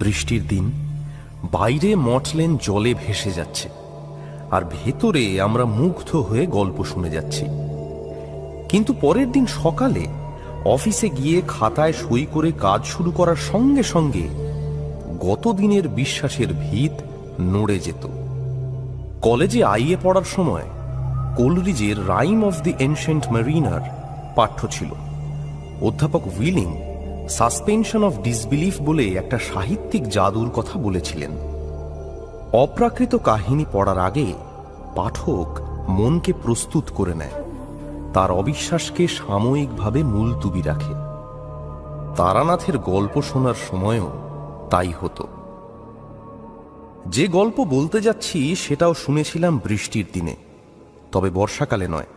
বৃষ্টির দিন, বাইরে মটলেন জলে ভেসে যাচ্ছে, আর ভেতরে আমরা মুগ্ধ হয়ে গল্প শুনে যাচ্ছি। কিন্তু পরের দিন সকালে অফিসে গিয়ে খাতায় সই করে কাজ শুরু করার সঙ্গে সঙ্গে গত দিনের বিশ্বাসের ভিত নড়ে যেত। কলেজে আইএ পড়ার সময় কোলরিজের rime of the ancient mariner পাঠ্য ছিল। অধ্যাপক উইলিং সাসপেনশন অফ ডিসবিলিফ বলে একটা সাহিত্যিক জাদুর কথা বলেছিলেন। অপ্রাকৃত কাহিনী পড়ার আগে পাঠক মনকে প্রস্তুত করে নেয়, তার অবিশ্বাসকে সাময়িকভাবে মুলতুবি রাখে। তারানাথের গল্প শোনার সময়ও তাই হতো। যে গল্প বলতে যাচ্ছি সেটাও শুনেছিলাম বৃষ্টির দিনে, তবে বর্ষাকালে নয়,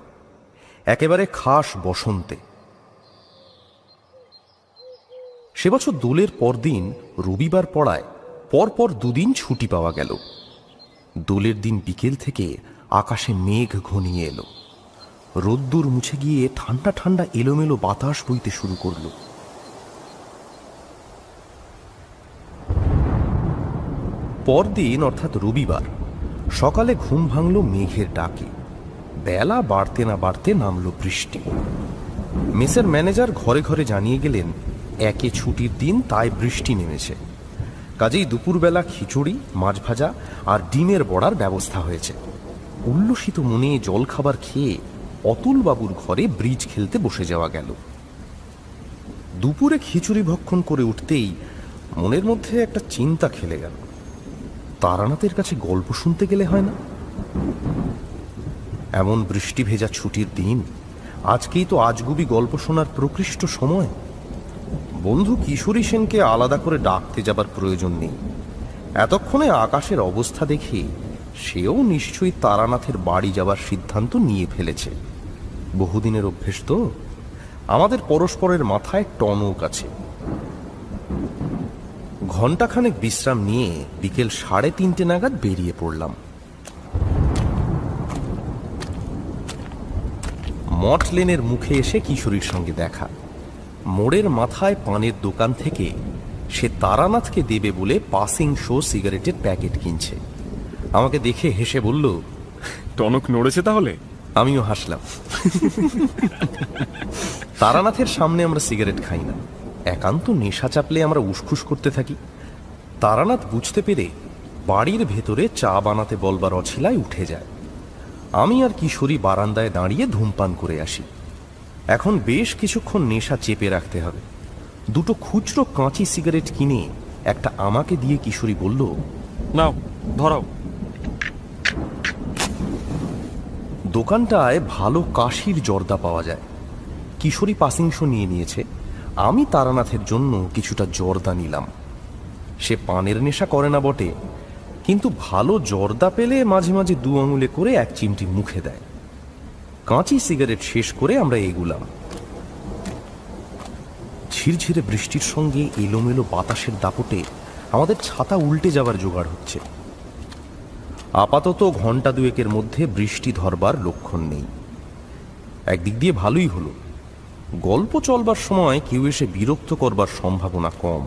একেবারে খাস বসন্তে। সে বছর দোলের পরদিন রবিবার পড়ায় পরপর দুদিন ছুটি পাওয়া গেল। দোলের দিন বিকেল থেকে আকাশে মেঘ ঘনিয়ে এলো, রোদ্দুর মুছে গিয়ে ঠান্ডা ঠান্ডা এলোমেলো বাতাস বইতে শুরু করল। পরদিন অর্থাৎ রবিবার সকালে ঘুম ভাঙল মেঘের ডাকে। বেলা বাড়তে না বাড়তে নামল বৃষ্টি। মেসের ম্যানেজার ঘরে ঘরে জানিয়ে গেলেন একে ছুটির দিন, তাই বৃষ্টি নেমেছে। কাজেই দুপুরবেলা খিচুড়ি, মাছ ভাজা আর ডিমের বড়ার ব্যবস্থা হয়েছে। উল্লসিত মনে জলখাবার খেয়ে অতুলবাবুর ঘরে ব্রিজ খেলতে বসে যাওয়া গেল। দুপুরে খিচুড়ি ভক্ষণ করে উঠতেই মনের মধ্যে একটা চিন্তা খেলে গেল, তারানাথের কাছে গল্প শুনতে গেলে হয় না? এমন বৃষ্টি ভেজা ছুটির দিন, আজকেই তো আজগুবি গল্প শোনার প্রকৃষ্ট সময়। বন্ধু কিশোরী সেনকে আলাদা করে ডাকতে যাবার প্রয়োজন নেই। এতক্ষণে আকাশের অবস্থা দেখে সেও নিশ্চয়ই তারানাথের বাড়ি যাবার সিদ্ধান্ত নিয়ে ফেলেছে। বহুদিনের অভ্যেস তো, আমাদের পরস্পরের মাথায় টনক আছে। ঘণ্টাখানেক বিশ্রাম নিয়ে বিকেল 3:30 নাগাদ বেরিয়ে পড়লাম। মঠ লেনের মুখে এসে কিশোরীর সঙ্গে দেখা। মোড়ের মাথায় পানের দোকান থেকে সে তারানাথকে দেবে বলে পাসিং শো সিগারেটের প্যাকেট কিনছে। আমাকে দেখে হেসে বলল, টনক নড়েছে তাহলে? আমিও হাসলাম। তারানাথের সামনে আমরা সিগারেট খাই না, একান্ত নেশা চাপলে আমরা উসখুস করতে থাকি। তারানাথ বুঝতে পেরে বাড়ির ভেতরে চা বানাতে বলবার অছিলায় উঠে যায়। আমি আর কিশোরী বারান্দায় দাঁড়িয়ে ধূমপান করে আসি। এখন বেশ কিছুক্ষণ নেশা চেপে রাখতে হবে। দুটো খুচরো কাঁচি সিগারেট কিনে একটা আমাকে দিয়ে কিশোরী বলল, নাও ধরাও। দোকানটায় ভালো কাশির জর্দা পাওয়া যায়। কিশোরী পাসিংশ নিয়ে নিয়েছে, আমি তারানাথের জন্য কিছুটা জর্দা নিলাম। সে পানের নেশা করে না বটে, কিন্তু ভালো জর্দা পেলে মাঝে মাঝে 2 আঙুলে করে 1 চিমটি মুখে দেয়। কাঁচি সিগারেট শেষ করে আমরা এগুলাম। ঝিরঝিরে বৃষ্টির সঙ্গে এলোমেলো বাতাসের দাপটে আমাদের ছাতা উল্টে যাবার জোগাড় হচ্ছে। আপাতত ঘণ্টা 2-এর মধ্যে বৃষ্টি ধরবার লক্ষণ নেই। একদিক দিয়ে ভালোই হলো, গল্প চলবার সময় কেউ এসে বিরক্ত করবার সম্ভাবনা কম।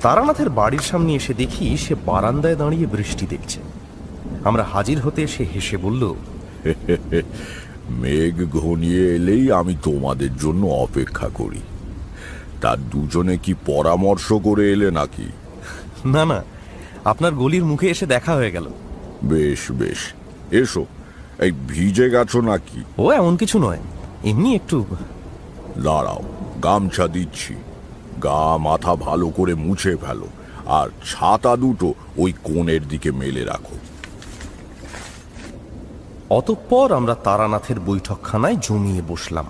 তারানাথের বাড়ির সামনে এসে দেখি সে বারান্দায় দাঁড়িয়ে বৃষ্টি দেখছে। আমরা হাজির হতে সে হেসে বলল, মেঘ ঘনিয়ে এলেই আমি তোমাদের জন্য অপেক্ষা করি। তার দুজনে কি পরামর্শ করে এলে নাকি? না না, আপনার গলির মুখে এসে দেখা হয়ে গেল। বেশ বেশ, এসো। এই ভিজে গেছো নাকি? ও এমন কিছু নয়, এমনি একটু। দাঁড়াও, গামছা দিচ্ছি। গা মাথা ভালো করে মুছে ফেলো, আর ছাতা দুটো ওই কোণের দিকে মেলে রাখো। অতঃপর আমরা তারানাথের বৈঠকখানায় জমিয়ে বসলাম।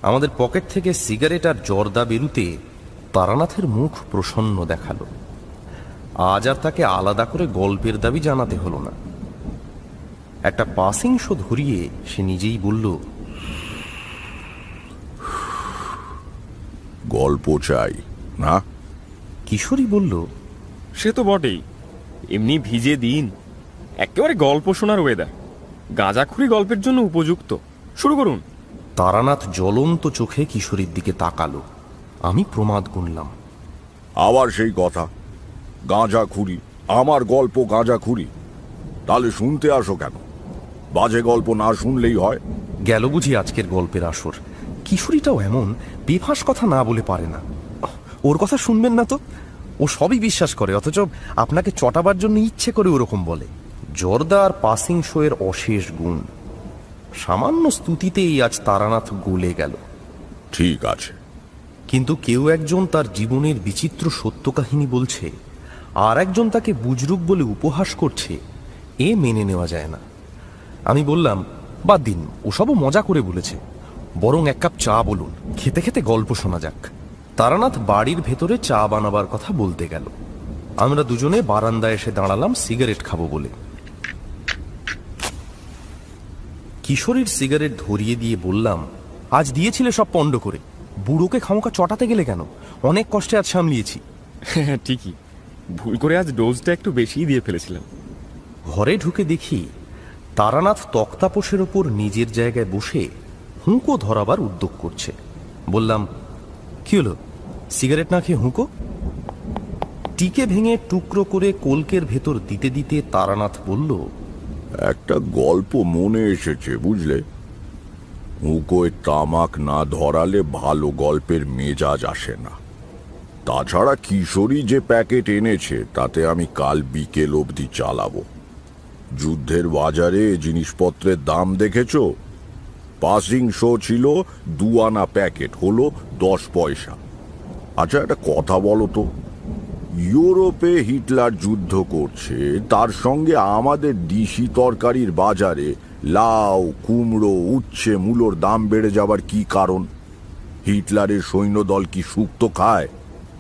আমাদের পকেট থেকে সিগারেট আর জর্দা বেরুতে তারানাথের মুখ প্রসন্ন দেখালো। আজ আর তাকে আলাদা করে গল্পের দাবি জানাতে হলো না। একটা পাসিং শো ধরিয়ে সে নিজেই বলল, গল্প চাই না? কিশোরী বলল, সে তো বটেই, এমনি ভিজে দিন, একেবারে গল্প শোনার ওয়েদার। গাঁজাখুরি গল্পের জন্য উপযুক্ত। শুরু করুন। তারানাথ জ্বলন্ত চোখে কিশোরীর দিকে তাকালো। আমি প্রমাদ গুনলাম। আবার সেই কথা, গাঁজাখুরি, আমার গল্প গাঁজাখুরি। তাহলে শুনতে আসো কেন? বাজে গল্প না শুনলেই হয়। গেল বুঝি আজকের গল্পের আসর। কিশোরীটাও এমন বেফাঁস কথা না বলে পারে না। ওর কথা শুনবেন না তো, ও সবই বিশ্বাস করে, অথচ আপনাকে চটাবার জন্য ইচ্ছে করে ওরকম বলে। জর্দা আর পাসিং শোয়ের অশেষ গুণ। সামান্য স্তুতিতেই আজ তারানাথ গলে গেল। ঠিক আছে, কিন্তু কেউ একজন তার জীবনের বিচিত্র সত্য কাহিনী বলছে, আর একজন তাকে বুজরুক বলে উপহাস করছে, এ মেনে নেওয়া যায় না। আমি বললাম, বাদ দিন, ওসবও মজা করে বলেছে, বরং এক কাপ চা বলুন, খেতে খেতে গল্প শোনা যাক। তারানাথ বাড়ির ভেতরে চা বানাবার কথা বলতে গেল। আমরা দুজনে বারান্দায় এসে দাঁড়ালাম সিগারেট খাবো বলে। কিশোরীর সিগারেট ধরিয়ে দিয়ে বললাম, আজ দিয়েছিলে সব পণ্ড করে, বুড়োকে খামোকা চটাতে গেলে কেন? অনেক কষ্টে আজ সামলিয়েছি। হ্যাঁ ঠিকই, ভুল করে আজ ডোজটা একটু বেশিই দিয়ে ফেলেছিলাম। ঘরে ঢুকে দেখি তারানাথ তক্তাপোষের ওপর নিজের জায়গায় বসে হুঁকো ধরাবার উদ্যোগ করছে। বললাম, কি হলো, সিগারেট না খেয়ে হুঁকো? টিকে ভেঙে টুকরো করে কলকের ভেতর দিতে দিতে তারানাথ বলল, একটা গল্প মনে এসেছে বুঝলে। হুঁকোয় তামাক না ধরালে ভালো গল্পের মেজাজ আসে না। তাছাড়া কিশোরী যে প্যাকেট এনেছে তাতে আমি কাল বিকেল অবধি চালাবো। যুদ্ধের বাজারে জিনিসপত্রের দাম দেখেছো? পাসিং শো ছিল 2 আনা, প্যাকেট হলো 10 পয়সা। আচ্ছা একটা কথা বলো তো, ইউরোপে হিটলার যুদ্ধ করছে, তার সঙ্গে আমাদের দিশি তরকারির বাজারে লাউ, কুমড়ো, উচ্ছে, মূলোর দাম বেড়ে যাবার কি কারণ? হিটলারের সৈন্যদল কি শুক্তো খায়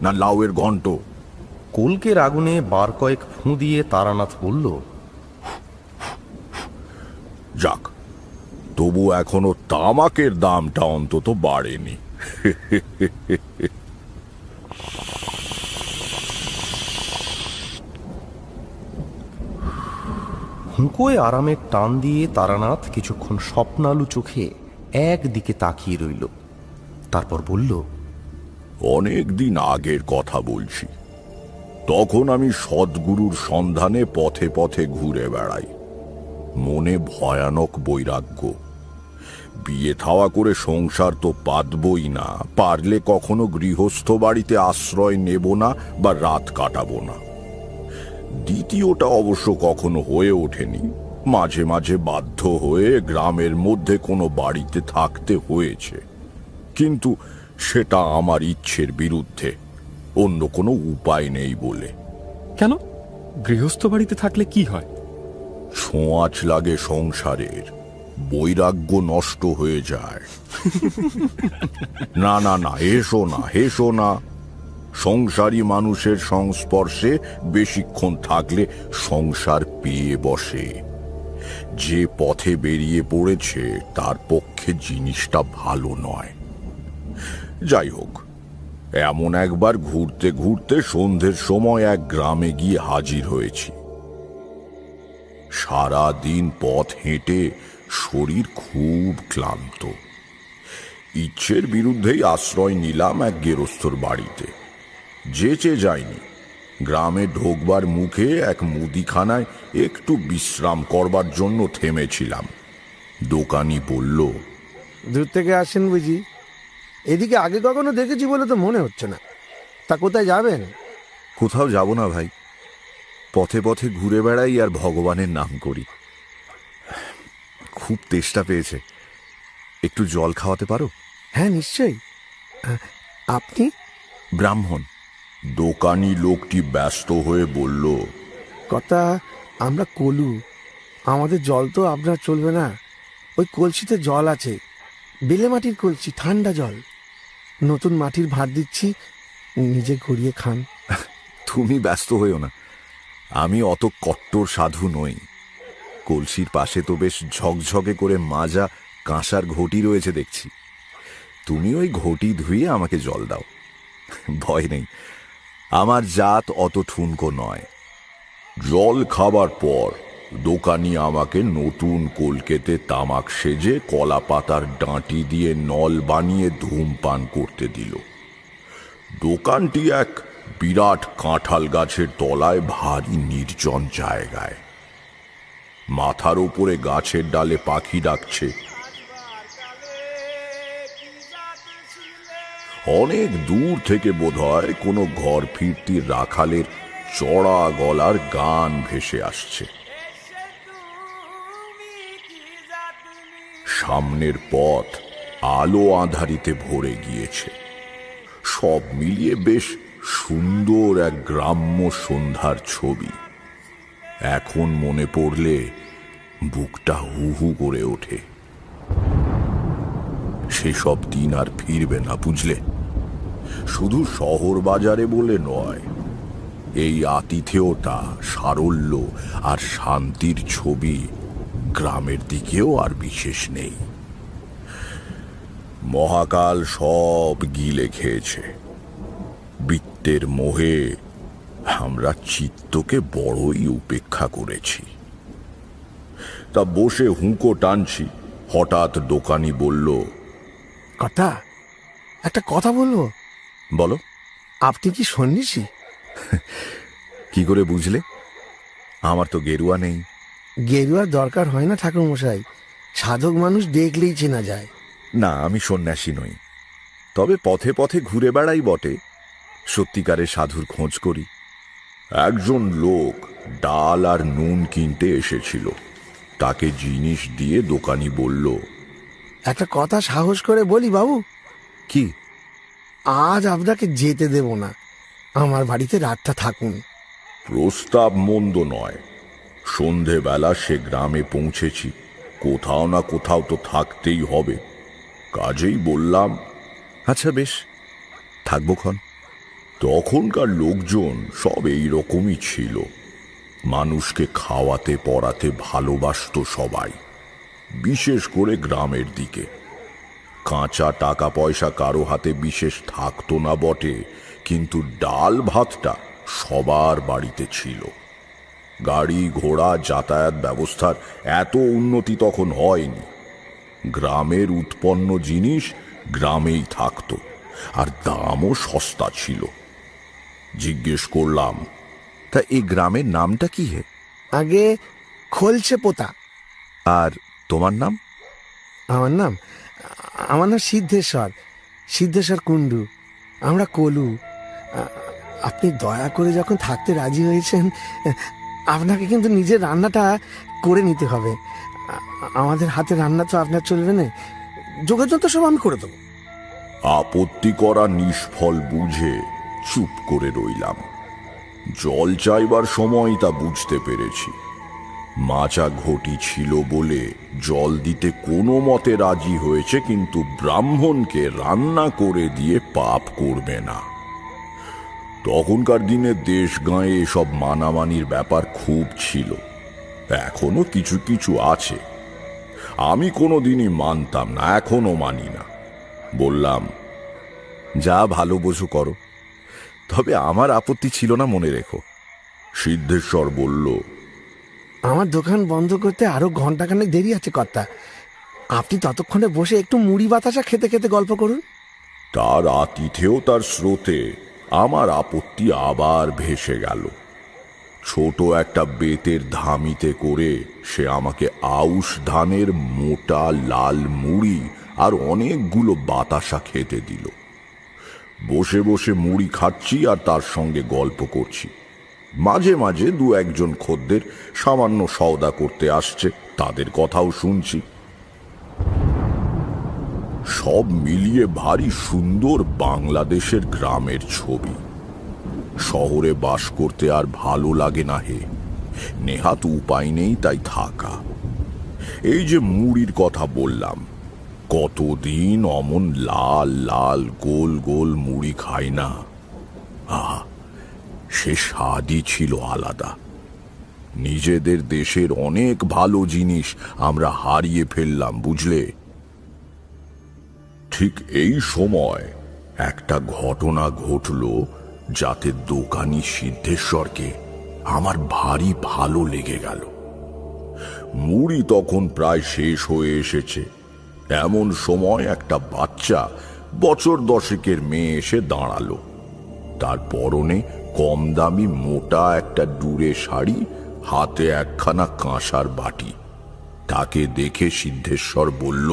না লাউয়ের ঘন্ট? কলকের আগুনে বার কয়েক ফুঁ দিয়ে তারানাথ বলল, যাক, তবু এখনো তামাকের দামটা অন্তত বাড়েনি। হুঁকোয় আরামের টান দিয়ে তারানাথ কিছুক্ষণ স্বপ্নালু চোখে একদিকে তাকিয়ে রইল। তারপর বলল, অনেক দিন আগের কথা বলছি। তখন আমি সদ্গুরুর সন্ধানে পথে পথে ঘুরে বেড়াই। মনে ভয়ানক বৈরাগ্য। বিয়ে থাওয়া করে সংসার তো পাতবই না, পারলে কখনো গৃহস্থ বাড়িতে আশ্রয় নেব না বা রাত কাটাবো না। দ্বিতীয়টা অবশ্য কখনো হয়ে ওঠেনি। মাঝে মাঝে বাধ্য হয়ে গ্রামের মধ্যে কোনো বাড়িতে থাকতে হয়েছে, কিন্তু সেটা আমার ইচ্ছের বিরুদ্ধে, অন্য কোনো উপায় নেই বলে। কেন, গৃহস্থ বাড়িতে থাকলে কি হয়? ছোঁয়াচ লাগে সংসারের, বৈরাগ্য নষ্ট হয়ে যায়। না না না, হেসো না, হেসো না। সংসারী মানুষের সংস্পর্শে বেশিক্ষণ থাকলে সংসার পেয়ে বসে। যে পথে বেরিয়ে পড়েছে তার পক্ষে জিনিসটা ভালো নয়। যাই হোক, এমন একবার ঘুরতে ঘুরতে সন্ধ্যের সময় এক গ্রামে গিয়ে হাজির হয়েছি। সারা দিন পথ হেঁটে শরীর খুব ক্লান্ত। ইচ্ছের বিরুদ্ধেই আশ্রয় নিলাম এক গেরস্থর বাড়িতে। যেচে যাইনি। গ্রামে ঢোকবার মুখে এক মুদিখানায় একটু বিশ্রাম করবার জন্য থেমেছিলাম। দোকানি বলল, দূর থেকে আসেন বুঝি? এদিকে আগে কখনো দেখেছি বলে তো মনে হচ্ছে না। তা কোথায় যাবেন? কোথাও যাব না ভাই, পথে পথে ঘুরে বেড়াই আর ভগবানের নাম করি। খুব তেষ্টা পেয়েছে, একটু জল খাওয়াতে পারো? হ্যাঁ নিশ্চয়ই। আপনি? ব্রাহ্মণ। দোকানি লোকটি ব্যস্ত হয়ে বলল, কথা, আমরা কলু, আমাদের জল তো আপনার চলবে না। ওই কলসিতে জল আছে, বেলে মাটির কলসি, ঠান্ডা জল। নতুন মাটির ভাত দিচ্ছি, নিজে গড়িয়ে খান। তুমি ব্যস্ত হইও না, আমি অত কট্টর সাধু নই। কলসির পাশে তো বেশ ঝকঝকে করে মাজা কাঁসার ঘটি রয়েছে দেখছি। তুমি ওই ঘটি ধুয়ে আমাকে জল দাও, ভয় নেই, আমার জাত অত ঠুনকো নয়। জল খাবার পর দোকানি আমাকে নতুন কলকেতে তামাক সেজে কলা পাতার ডাঁটি দিয়ে নল বানিয়ে ধূমপান করতে দিল। দোকানটি এক বিরাট কাঁঠাল গাছের তলায় ভারী নির্জন জায়গায়। মাথার উপরে গাছের ডালে পাখি ডাকছে। অনেক দূর থেকে বোধহয় কোনো ঘর ফিরতি রাখালের চড়া গলার গান ভেসে আসছে। সামনের পথ আলো আঁধারিতে ভরে গিয়েছে। সব মিলিয়ে বেশ সুন্দর এক গ্রাম্য সন্ধ্যার ছবি। এখন মনে পড়লে বুকটা হু হু করে ওঠে। সেসব দিন আর ফিরবে না, বুঝলে। শুধু শহর বাজারে বলে নয়, এই আতিথেয়তা, সারল্য আর শান্তির ছবি গ্রামের দিকেও আর বিশেষ নেই। মহাকাল সব গিলে খেয়েছে। বৃত্তের মোহে আমরা চিত্তকে বড়ই উপেক্ষা করেছি। তা বসে হুঁকো টানছি, হঠাৎ দোকানি বলল, কর্তা, একটা কথা বলবো। বলো। আপনি কি সন্ন্যাসী? কি করে বুঝলে? আমার তো গেরুয়া নেই। গেরুয়ার দরকার হয় না ঠাকুর মশাই, সাধক মানুষ দেখলেই চেনা যায়। না, আমি সন্ন্যাসী নই, তবে পথে পথে ঘুরে বেড়াই বটে। সত্যিকারের সাধুর খোঁজ করি। একজন লোক ডাল আর নুন কিনতে এসেছিল। তাকে জিনিস দিয়ে দোকানি বলল, একটা কথা সাহস করে বলি বাবু, কি? আজ আপনাকে যেতে দেব না, আমার বাড়িতে রাতটা থাকুন। প্রস্তাব মন্দ নয়। সন্ধেবেলা সে গ্রামে পৌঁছেছি, কোথাও না কোথাও তো থাকতেই হবে। কাজেই বললাম, আচ্ছা বেশ, থাকবো ক্ষণ। তখনকার লোকজন সব এই রকমই ছিল। মানুষকে খাওয়াতে পড়াতে ভালোবাসত সবাই, বিশেষ করে গ্রামের দিকে। কাঁচা টাকা পয়সা কারো হাতে বিশেষ থাকতো না বটে, কিন্তু ডাল ভাতটা সবার বাড়িতে ছিল। গাড়ি ঘোড়া যাতায়াত ব্যবস্থার এত উন্নতি তখন হয়নি। গ্রামের উৎপন্ন জিনিস গ্রামেই থাকতো, আর দামও সস্তা ছিল। জিজ্ঞেস করলাম, তা এই গ্রামের নামটা কি হে? আগে খোলছে পোতা। আর তোমার নাম? আমার নাম সিদ্ধেশ্বর কুণ্ডু। আমরা কলু। আপনি দয়া করে যখন থাকতে রাজি হয়েছেন, আপনাকে কিন্তু নিজের রান্নাটা করে নিতে হবে। আমাদের হাতে রান্না তো আপনার চলবে না। যোগাযোগ তো সব আমি করে দেবো। আপত্তি করা নিষ্ফল বুঝে চুপ করে রইলাম। জল চাইবার সময় তা বুঝতে পেরেছি। মাচা ঘটি ছিল বলে জল দিতে কোনো মতে রাজি হয়েছে, কিন্তু ব্রাহ্মণকে রান্না করে দিয়ে পাপ করবে না। তখনকার দিনে দেশ গাঁয়ে এসব মানামানির ব্যাপার খুব ছিল, এখনো কিছু কিছু আছে। আমি কোনোদিনই মানতাম না, এখনো মানি না। বললাম, যা ভালো বোঝো করো, তবে আমার আপত্তি ছিল না, মনে রেখো। সিদ্ধেশ্বর বলল, আমার দোকান বন্ধ করতে আরো ঘন্টাখানেক দেরি আছে কর্তা। আপনি ততক্ষণে বসে একটু মুড়ি বাতাসা খেতে খেতে গল্প করুন। তার আতিথেয়তার স্রোতে আমার আপত্তি আবার ভেসে গেল। ছোট একটা বেতের ধামিতে করে সে আমাকে আউশ ধানের মোটা লাল মুড়ি আর অনেকগুলো বাতাসা খেতে দিল। বসে বসে মুড়ি খাচ্ছি আর তার সঙ্গে গল্প করছি। মাঝে মাঝে দু একজন খদ্দের সামান্য সওদা করতে আসছে, তাদের কথাও শুনছি। সব মিলিয়ে ভারী সুন্দর বাংলাদেশের গ্রামের ছবি। শহরে বাস করতে আর ভালো লাগে না হে, নেহাত উপায় নেই তাই থাকা। এই যে মুড়ির কথা বললাম, কতদিন অমন লাল লাল গোল গোল মুড়ি খাই না। আহা, সে স্বাদই ছিল আলাদা। নিজেদের দেশের অনেক ভালো জিনিস আমরা হারিয়ে ফেললাম, বুঝলে। ঠিক এই সময় একটা ঘটনা ঘটল, যাতে দোকানি সিদ্ধেশ্বরকে আমার ভারী ভালো লেগে গেল। মুড়ি তখন প্রায় শেষ হয়ে এসেছে। এমন সময় একটা বাচ্চা বছর 10 মেয়ে এসে দাঁড়ালো। তার পরনে কম দামি মোটা একটা ডুরে শাড়ি, হাতে একখানা কাঁসার বাটি। তাকে দেখে সিদ্ধেশ্বর বলল,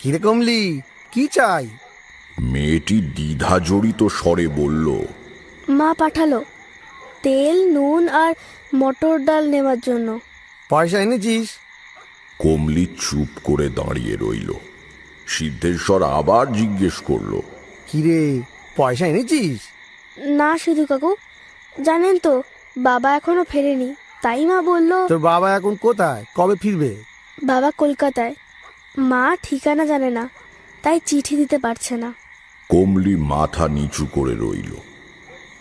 কিরে কমলি, কি চাই? মেয়েটি দ্বিধাজড়িত স্বরে বলল, মা পাঠালো তেল, নুন আর মটর ডাল নেওয়ার জন্য। পয়সা এনেছিস? কমলি চুপ করে দাঁড়িয়ে রইল। সিদ্ধেশ্বর আবার জিজ্ঞেস করলো, কিরে, পয়সা এনেছিস? না সিধু কাকু, জানেন তো বাবা এখনো ফেরেনি, তাই মা বলল। তোর বাবা এখন কোথায়, কবে ফিরবে? বাবা কলকাতায়, মা ঠিকানা জানে না, তাই চিঠি দিতে পারছে না। কমলি মাথা নিচু করে রইল।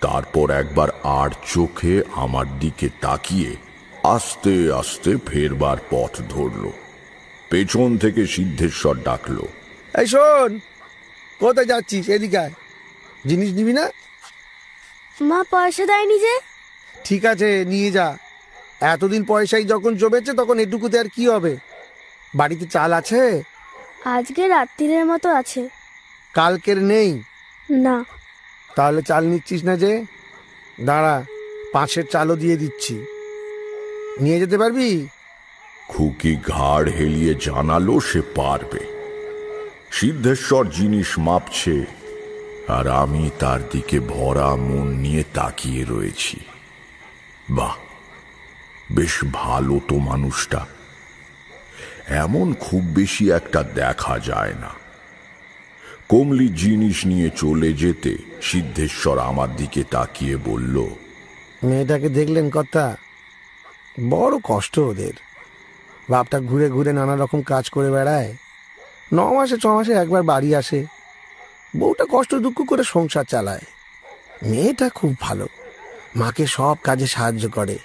তারপর একবার আর চোখে আমার দিকে তাকিয়ে আস্তে আস্তে ফেরবার পথ ধরল। পেছন থেকে সিদ্ধেশ্বর ডাকলো, এই শোন, কোথায় যাচ্ছিস? এদিকে আয়। জিনিস নিবি না? মা পয়সা দেয়নি যে। ঠিক আছে, নিয়ে যা। এতদিন পয়সাই যখন জমেছে তখন এটুকুতে আর কি হবে? বাড়িতে চাল আছে? আজকে রাত্রিরের মতো আছে। কালকের নেই? না। তাহলে চাল নিচ্ছিস না যে? দাঁড়া, 5-এর চালও দিয়ে দিচ্ছি, নিয়ে যেতে পারবি? খুকি ঘাড় হেলিয়ে জানালো সে পারবে। সিদ্ধেশ্বর জিনিস মাপছে, আর আমি তার দিকে ভরা মন নিয়ে তাকিয়ে রয়েছি। বাহ, বেশ ভালো তো মানুষটা। এমন খুব বেশি একটা দেখা যায় না। কমলি জিনিস নিয়ে চলে যেতে সিদ্ধেশ্বর আমার দিকে তাকিয়ে বলল, মেয়েটাকে দেখলেন কর্তা? বড় কষ্ট ওদের। বাপটা ঘুরে ঘুরে নানা রকম কাজ করে বেড়ায়, 9 মাসে 6 মাসে একবার বাড়ি আসে। বউটা কষ্ট দুঃখ করে সংসার চালায়। মেয়েটা খুব ভালো, মাকে সব কাজে সাহায্য করে।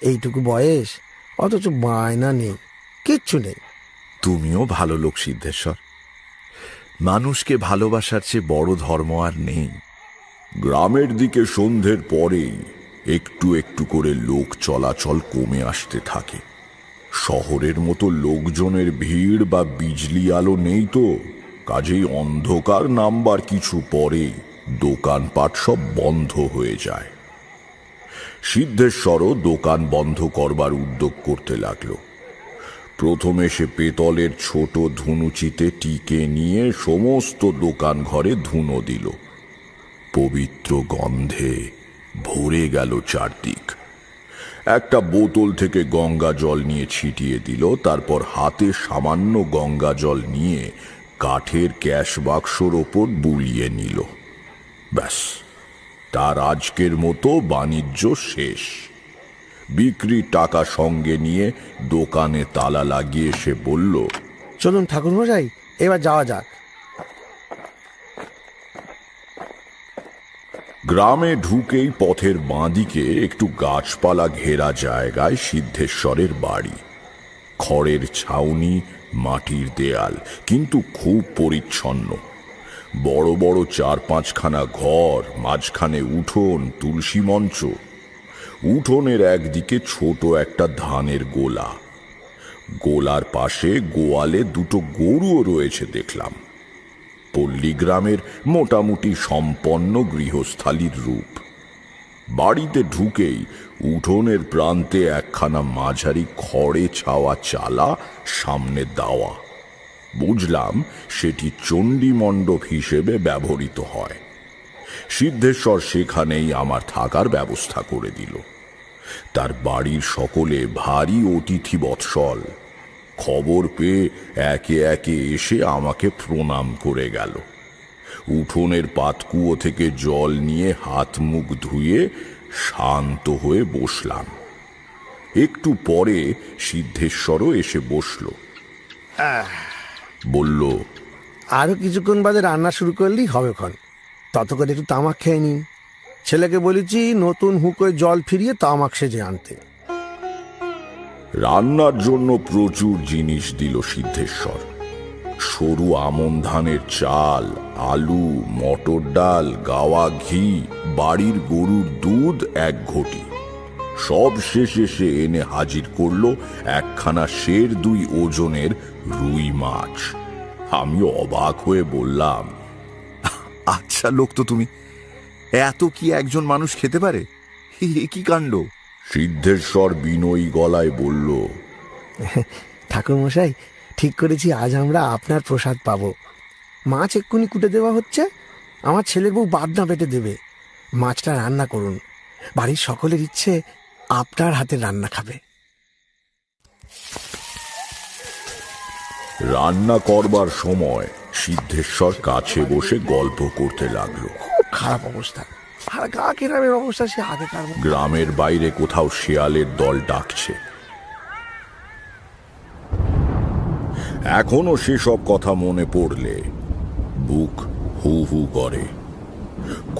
এইটুকু বয়স, অথচ বায়না নেই, কিচ্ছু নেই। তুমিও ভালো লোক সিদ্ধেশ্বর। মানুষকে ভালোবাসার চেয়ে বড় ধর্ম আর নেই। গ্রামের দিকে সন্ধ্যের পরেই একটু একটু করে লোক চলাচল কমে আসতে থাকে। শহরের মতো লোকজনের ভিড় বা বিজলি আলো নেই তো, কাজেই অন্ধকার নামবার কিছু পরেই দোকানপাট সব বন্ধ হয়ে যায়। সিদ্ধেশ্বরও দোকান বন্ধ করবার উদ্যোগ করতে লাগলো। প্রথমে সে পেতলের ছোট ধুনুচিতে টিকে নিয়ে সমস্ত দোকান ঘরে ধুনো দিল। পবিত্র গন্ধে ভরে গেল চারদিক। একটা বোতল থেকে গঙ্গা জল নিয়ে ছিটিয়ে দিল। তারপর হাতে সামান্য গঙ্গা জল নিয়ে কাঠের ক্যাশ বাক্সর ওপর বুলিয়ে নিল। ব্যাস, তার আজকের মতো বাণিজ্য শেষ। বিক্রি টাকা সঙ্গে নিয়ে দোকানে তালা লাগিয়ে সে বলল, চলুন ঠাকুরমশাই, এবার যাওয়া যাক। গ্রামে ঢুকেই পথের বাঁদিকে একটু গাছপালা ঘেরা জায়গায় সিদ্ধেশ্বরের বাড়ি। খড়ের ছাউনি, মাটির দেয়াল, কিন্তু খুব পরিচ্ছন্ন। বড় বড় 4-5খানা ঘর, মাঝখানে উঠোন, তুলসী মঞ্চ। উঠোনের একদিকে ছোট একটা ধানের গোলা। গোলার পাশে গোয়ালে 2টো গরুও রয়েছে দেখলাম। পল্লীগ্রামের মোটামুটি সম্পন্ন গৃহস্থালির রূপ। বাড়িতে ঢুকেই উঠোনের প্রান্তে একখানা মাঝারি খড়ে ছাওয়া চালা, সামনে দাওয়া। বুঝলাম সেটি চণ্ডী মণ্ডপ হিসেবে ব্যবহৃত হয়। সিদ্ধেশ্বর সেখানেই আমার থাকার ব্যবস্থা করে দিল। তার বাড়ির সকলে ভারী অতিথি বৎসল। খবর পেয়ে একে একে এসে আমাকে প্রণাম করে গেল। উঠোনের পাতকুয়ো থেকে জল নিয়ে হাত মুখ ধুয়ে শান্ত হয়ে বসলাম। একটু পরে সিদ্ধেশ্বরও এসে বসল। বলল, আরো কিছুক্ষণ বাদে রান্না শুরু করলেই হবে ক্ষণ। ততক্ষণ একটু তামাক খেয়ে নিন। ছেলেকে বলেছি নতুন হুকোয় জল ফিরিয়ে তামাক সেজে আনতে। রান্নার জন্য প্রচুর জিনিস দিল সিদ্ধেশ্বর। সরু আমন ধানের চাল, আলু, মটর ডাল, গাওয়া ঘি, বাড়ির গরুর দুধ 1 ঘটি। সব শেষে সে এনে হাজির করলো একখানা 1.5 ওজনের রুই মাছ। আমি অবাক হয়ে বললাম, আচ্ছা লোক তো তুমি, এত কি একজন মানুষ খেতে পারে? এ কি কাণ্ড! সিদ্ধেশ্বর বিনয়ী গলায় বলল, ঠাকুর মশাই, ঠিক করেছি আজ আমরা আপনার প্রসাদ পাবো। মাছ এক্ষুনি কুটে দেওয়া হচ্ছে, আমার ছেলের বউ বাদনা বেটে দেবে। মাছটা রান্না করুন, বাড়ির সকলের ইচ্ছে আপনার হাতের রান্না খাবে। রান্না করবার সময় সিদ্ধেশ্বর কাছে বসে গল্প করতে লাগলো। খুব খারাপ অবস্থা, আর গা কেরামের অবস্থা সে আগেকার মতো। গ্রামের বাইরে কোথাও শেয়ালের দল ডাকছে। এখনো সেসব কথা মনে পড়লে বুক হু হু করে।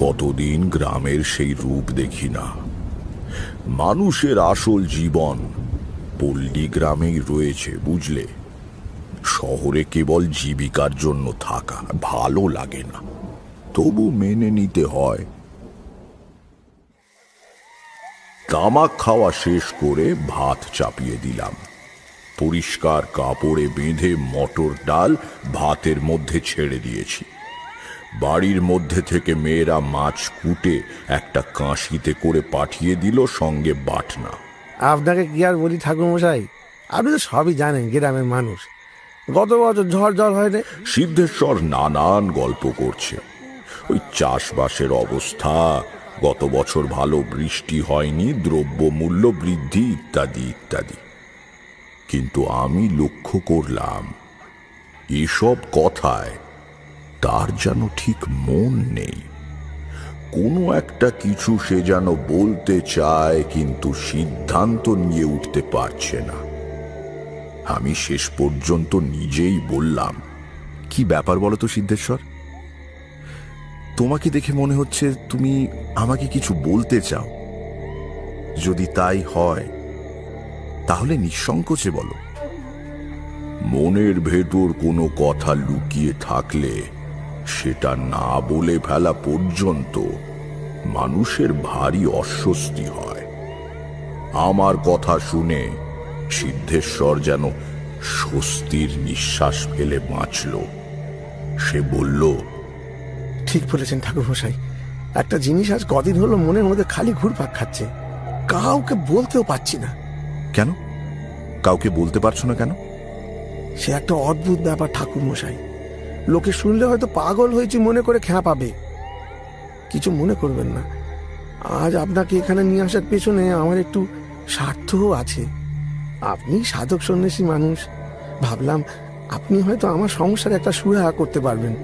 কতদিন গ্রামের সেই রূপ দেখি না। মানুষের আসল জীবন পল্লী গ্রামেই রয়েছে, বুঝলে। শহরে কেবল জীবিকার জন্য থাকা ভালো লাগে না, তবু মেনে নিতে হয়। তামাক খাওয়া শেষ করে ভাত চাপিয়ে দিলাম। পরিষ্কার কাপড়ে বেঁধে মটর ডাল ভাতের মধ্যে ছেড়ে দিয়েছি। বাড়ির মধ্যে থেকে মেয়েরা মাছ কুটে একটা কাঁশিতে করে পাঠিয়ে দিল, সঙ্গে বাটনা। আপনাকে কি আর বলি ঠাকুর মশাই, আপনি তো সবই জানেন, গ্রামের মানুষ। গত বছর ঝড় জল হয় রে। সিদ্ধেশ্বর নানান গল্প করছে। ওই চাষবাসের অবস্থা, গত বছর ভালো বৃষ্টি হয়নি, দ্রব্যমূল্য বৃদ্ধি ইত্যাদি ইত্যাদি। কিন্তু আমি লক্ষ্য করলাম এসব কথায় তার যেন ঠিক মন নেই। কোনো একটা কিছু সে যেন বলতে চায়, কিন্তু সিদ্ধান্ত নিয়ে উঠতে পারছে না। আমি শেষ পর্যন্ত নিজেই বললাম, কি ব্যাপার বলো তো সিদ্ধেশ্বর? তোমাকে দেখে মনে হচ্ছে তুমি আমাকে কিছু বলতে চাও। যদি তাই হয় তাহলে নিঃসংকোচে বলো। মনের ভেতর কোনো কথা লুকিয়ে থাকলে সেটা না বলে ফেলা পর্যন্ত মানুষের ভারী অস্বস্তি হয়। আমার কথা শুনে সিদ্ধেশ্বর যেন স্বস্তির নিঃশ্বাস ফেলে বাঁচল। সে বলল, ঠিক বলেছেন ঠাকুর মশাই, একটা জিনিস আজ কদিন হলো মনের মধ্যে খালি ঘুরপাক খাচ্ছে, কাউকে বলতেও পারছি না। কেন? কাউকে বলতে পারছো না কেন? সে একটা অদ্ভুত ব্যাপার ঠাকুর মশাই। লোকে শুনলে হয়তো পাগল হয়েছি মনে করে খেয়া পাবে। কিছু মনে করবেন না, আজ আপনাকে এখানে নিয়ে আসার পেছনে আমার একটু স্বার্থও আছে। আপনি সাধক সন্ন্যাসী মানুষ, ভাবলাম আপনি হয়তো আমার সংসারে একটা সুরাহা করতে পারবেন।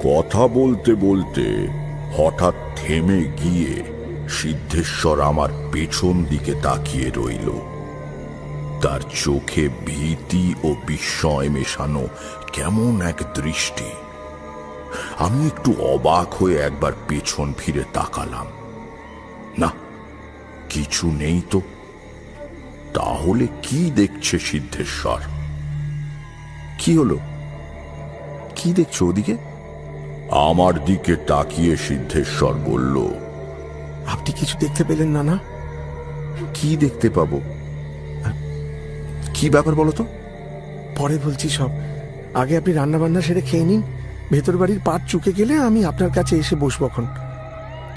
কথা বলতে বলতে হঠাৎ থেমে গিয়ে সিদ্ধেশ্বর আমার পেছন দিকে তাকিয়ে রইল। তার চোখে ভীতি ও বিস্ময় মেশানো কেমন এক দৃষ্টি। আমি একটু অবাক হয়ে একবার পেছন ফিরে তাকালাম। না, কিছু নেই তো। তাহলে কি দেখছে সিদ্ধেশ্বর? কি হলো? কি দেখছো ওদিকে? আমার দিকে তাকিয়ে সিদ্ধেশ্বর বলল, আপনি কিছু দেখতে পেলেন না? না, কি দেখতে পাবো? কি ব্যাপার বলো তো? পরে বলছি সব। আগে আপনি রান্না বান্না সেরে খেয়ে নিন। ভেতর বাড়ির পাট চুকে গেলে আমি আপনার কাছে এসে বসবো,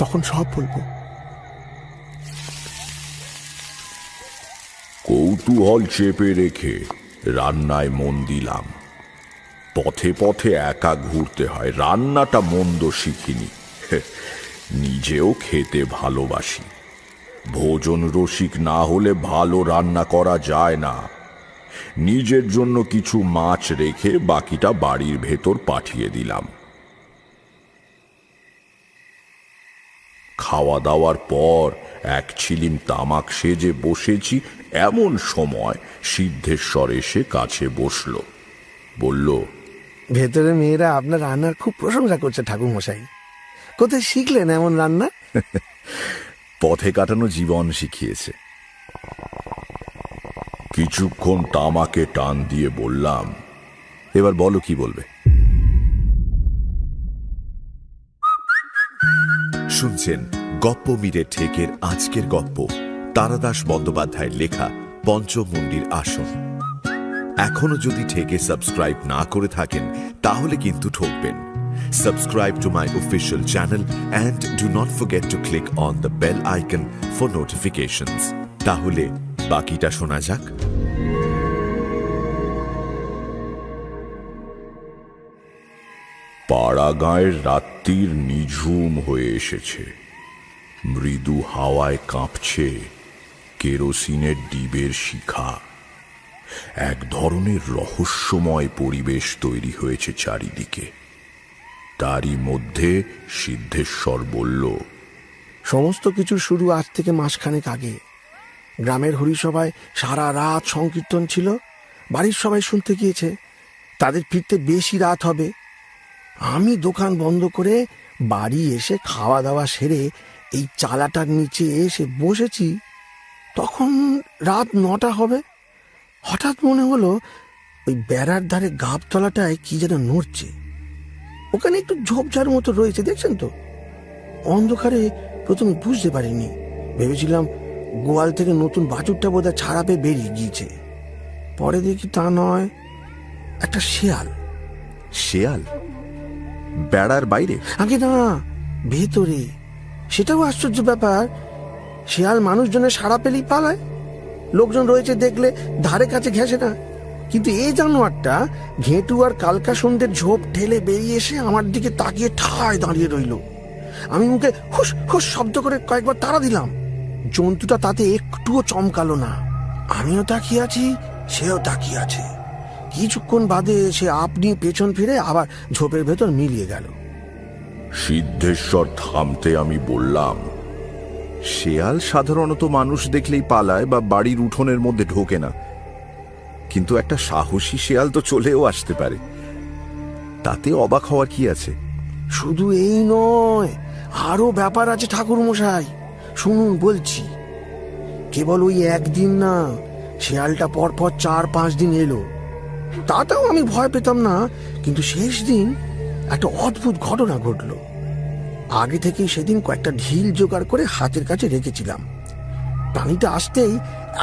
তখন সব বলবো। কৌতূহল চেপে রেখে রান্নায় মন দিলাম। পথে পথে একা ঘুরতে হয়, রান্নাটা মন্দ শিখিনি। নিজেও খেতে ভালোবাসি। ভোজন রসিক না হলে ভালো রান্না করা যায় না। নিজের জন্য কিছু মাছ রেখে বাকিটা বাড়ির ভেতর পাঠিয়ে দিলাম। খাওয়া দাওয়ার পর এক ছিলিম তামাক সেজে বসেছি, এমন সময় সিদ্ধেশ্বর এসে কাছে বসল। বলল, ভেতরে মেয়েরা আপনার রান্নার খুব প্রশংসা করছে ঠাকুর মশাই। কোথায় শিখলেন এমন রান্না? পথে কাটানো জীবন শিখিয়েছে। কিছুক্ষণ তামাকে টান দিয়ে বললাম, এবার বলো কি বলবে। শুনছেন গপ্পমীরের ঠেকের আজকের গপ্প, তারাদাস বন্দ্যোপাধ্যায়ের লেখা পঞ্চমুণ্ডির আসন। এখনো যদি ঠেকে সাবস্ক্রাইব না করে থাকেন তাহলে কিন্তু ঠকবেন। subscribe to my official channel and do not forget to click on the bell icon for notifications. তাহলে বাকিটা শোনা যাক। পাড়াগাঁয়ের রাত্রির নিঝুম হয়ে এসেছে। মৃদু হাওয়ায় কাঁপছে কেরোসিনের ডিবের শিখা। এক ধরনের রহস্যময় পরিবেশ তৈরি হয়েছে চারিদিকে। তারই মধ্যে সিদ্ধেশ্বর বলল, সমস্ত কিছু শুরু আজ থেকে মাসখানেক আগে। গ্রামের হরিসভায় সারা রাত সংকীর্তন ছিল, বাড়ির সবাই শুনতে গিয়েছে। তাদের ফিরতে বেশি রাত হবে। আমি দোকান বন্ধ করে বাড়ি এসে খাওয়া দাওয়া সেরে এই চালাটার নিচে এসে বসেছি। তখন রাত 9টা হবে। হঠাৎ মনে হলো ওই বেড়ার ধারে গাবতলাটায় কি যেন নড়ছে। ওখানে একটু ঝোপঝাড় মতো রয়েছে, দেখছেন তো? অন্ধকারে প্রথমে বুঝতে পারিনি, ভেবেছিলাম গোয়াল থেকে নতুন বাছুরটা বোধহয় ছাড়া পেয়ে বেরিয়ে গিয়েছে। পরে দেখি তা নয়, একটা শেয়াল। শেয়াল বেড়ার বাইরে? আগে না, ভেতরে। সেটাও আশ্চর্য ব্যাপার। শেয়াল মানুষজনের সাড়া পেলেই পালায়, লোকজন রয়েছে দেখলে ধারে কাছে ঘেঁষে না। কিন্তু এই জানোয়ারটা ঘেঁটু আর কালকা সন্ধ্যের ঝোপ ঠেলে বেরিয়ে এসে আমার দিকে তাকিয়ে ঠায় দাঁড়িয়ে রইল। আমি মুখে হুস হুস শব্দ করে কয়েকবার তাড়া দিলাম। জন্তুটা তাতে একটুও চমকালো না। আমিও তাকিয়ে আছি, সেও তাকিয়ে আছে। কিছুক্ষণ বাদে সে আপনি পেছন ফিরে আবার ঝোপের ভেতর মিলিয়ে গেল। সিদ্ধেশ্বর থামতে আমি বললাম, শেয়াল সাধারণত মানুষ দেখলেই পালায় বা বাড়ির উঠোনের মধ্যে ঢোকে না, কিন্তু একটা সাহসী শেয়াল তো চলেও আসতে পারে। তাতে অবাক হওয়ার কি আছে? শুধু এই নয়, আরো ব্যাপার আছে ঠাকুর মশাই, শুনুন বলছি। কেবল ওই একদিন না, শেয়ালটা পরপর 4-5 দিন এলো। তাতেও আমি ভয় পেতাম না, কিন্তু শেষ দিন একটা অদ্ভুত ঘটনা ঘটলো। আগে থেকেই সেদিন কয়েকটা ঢিল জোগাড় করে হাতের কাছে রেখেছিলাম। প্রাণীটা আসতেই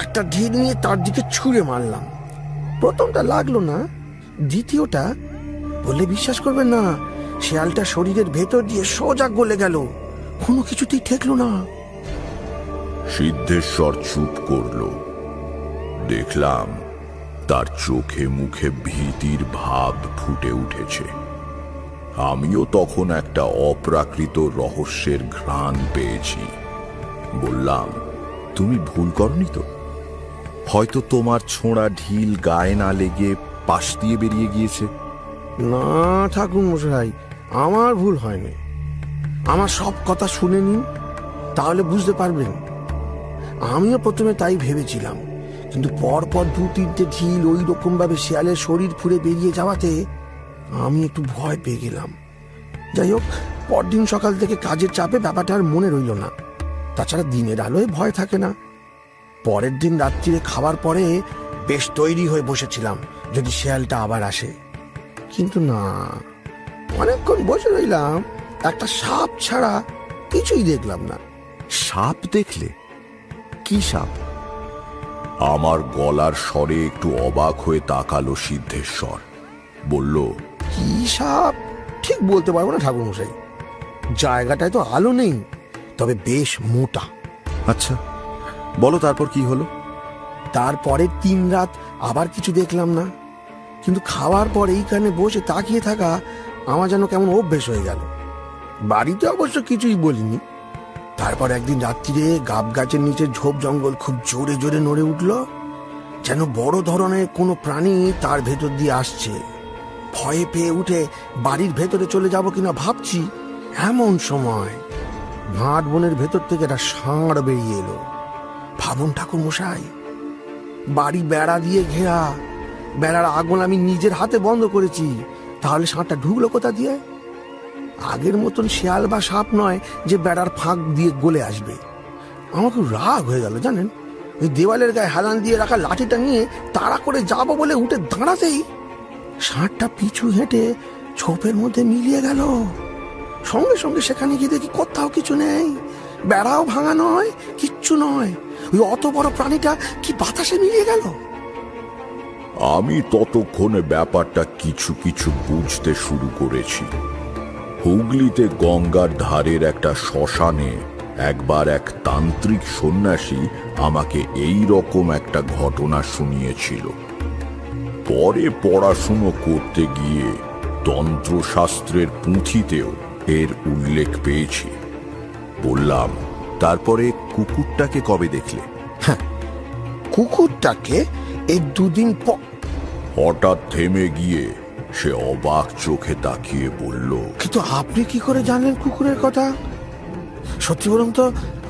একটা ঢিল নিয়ে তার দিকে ছুঁড়ে মারলাম। প্রথমটা লাগলো না, দ্বিতীয়টা বললে বিশ্বাস করবেন না, শেয়ালটা শরীরের ভেতর দিয়ে সোজা গলে গেল, কোনো কিছুতেই ঠেকলো না। সিদ্ধেশ্বর চুপ করল। দেখলাম তার চোখে মুখে ভীতির ভাব ফুটে উঠেছে। আমিও তখন একটা অপ্রাকৃত রহস্যের ঘ্রাণ পেয়েছি। বললাম, তুমি ভুল করনি তো? হয়তো তোমার ছোঁড়া ঢিল গায়ে না লেগে পাশ দিয়ে বেরিয়ে গিয়েছে। না ঠাকুর মশাই, আমার ভুল হয়নি। আমার সব কথা শুনে নিন, তাহলে বুঝতে পারবেন। আমিও প্রথমে তাই ভেবেছিলাম, কিন্তু পরপর 2-3টে ঢিল ওই রকম ভাবে শেয়ালের শরীর ফুঁড়ে বেরিয়ে যাওয়াতে আমি একটু ভয় পেয়ে গেলাম। যাই হোক, পরদিন সকাল থেকে কাজের চাপে ব্যাপারটা আর মনে রইল না। তাছাড়া দিনের আলোয় ভয় থাকে না। পরের দিন রাত্রিরে খাবার পরে বেশ তৈরি হয়ে বসেছিলাম যদি শেয়ালটা আবার আসে। কিন্তু না, অনেকক্ষণ বসে রইলাম, একটা সাপ ছাড়া কিছুই দেখলাম না। সাপ দেখলে? কি সাপ? আমার গলার স্বরে একটু অবাক হয়ে তাকালো সিদ্ধেশ্বর। বলল, কি সাপ ঠিক বলতে পারবো না ঠাকুর মশাই। জায়গাটায় তো আলো নেই, তবে বেশ মোটা। আচ্ছা, বলো তারপর কি হলো? তারপরে 3 রাত আবার কিছু দেখলাম না, কিন্তু খাওয়ার পর এইখানে বসে তাকিয়ে থাকা আমার যেন কেমন অভ্যেস হয়ে গেল। বাড়িতে অবশ্য কিছুই বলিনি। তারপর একদিন রাত্রিরে গাব গাছের নিচে ঝোপ জঙ্গল খুব জোরে জোরে নড়ে উঠল, যেন বড় ধরনের কোনো প্রাণী তার ভেতর দিয়ে আসছে। ভয়ে পেয়ে উঠে বাড়ির ভেতরে চলে যাব কিনা ভাবছি, এমন সময় ভাট বনের ভেতর থেকে একটা ষাঁড় বেরিয়ে এলো। ভাবুন ঠাকুর মশাই, বাড়ি বেড়া দিয়ে ঘেরা, বেড়ার আগুন আমি নিজের হাতে বন্ধ করেছি, তাহলে ষাঁড়টা ঢুকলো কোথা দিয়ে? আগের মতন শেয়াল বা সাপ নয় যে বেড়ার ফাঁক দিয়ে গলে আসবে। আমার খুব রাগ হয়ে গেল জানেন। ওই দেওয়ালের গায়ে হেলান দিয়ে রাখা লাঠিটা নিয়ে তাড়া করে যাবো বলে উঠে দাঁড়াতেই ষাঁড়টা পিছু হেঁটে ঝোপের মধ্যে মিলিয়ে গেল। সঙ্গে সঙ্গে সেখানে গিয়ে দেখি কোথাও কিছু নেই, বেড়াও ভাঙা নয়, কিচ্ছু নয়। ওই অত বড় প্রাণীটা কি বাতাসে মিলিয়ে গেল। আমি ততক্ষণে ব্যাপারটা কিছু কিছু বুঝতে শুরু করেছি। হুগলিতে গঙ্গার ধারের একটা শ্মশানে একবার এক তান্ত্রিক সন্ন্যাসী আমাকে এই রকম একটা ঘটনা শুনিয়েছিল। পরে পড়াশুনো করতে গিয়ে তন্ত্রশাস্ত্রের পুঁথিতেও এর উল্লেখ পেয়েছি। বললাম, তারপরে কুকুরটাকে কবে দেখলে? কুকুরটাকে এই দুদিন পর। হঠাৎ থেমে গিয়ে সে অবাক চোখে তাকিয়ে বলল, কিন্তু আপনি কি করে জানলেন কুকুরের কথা? সত্যি বলুন তো,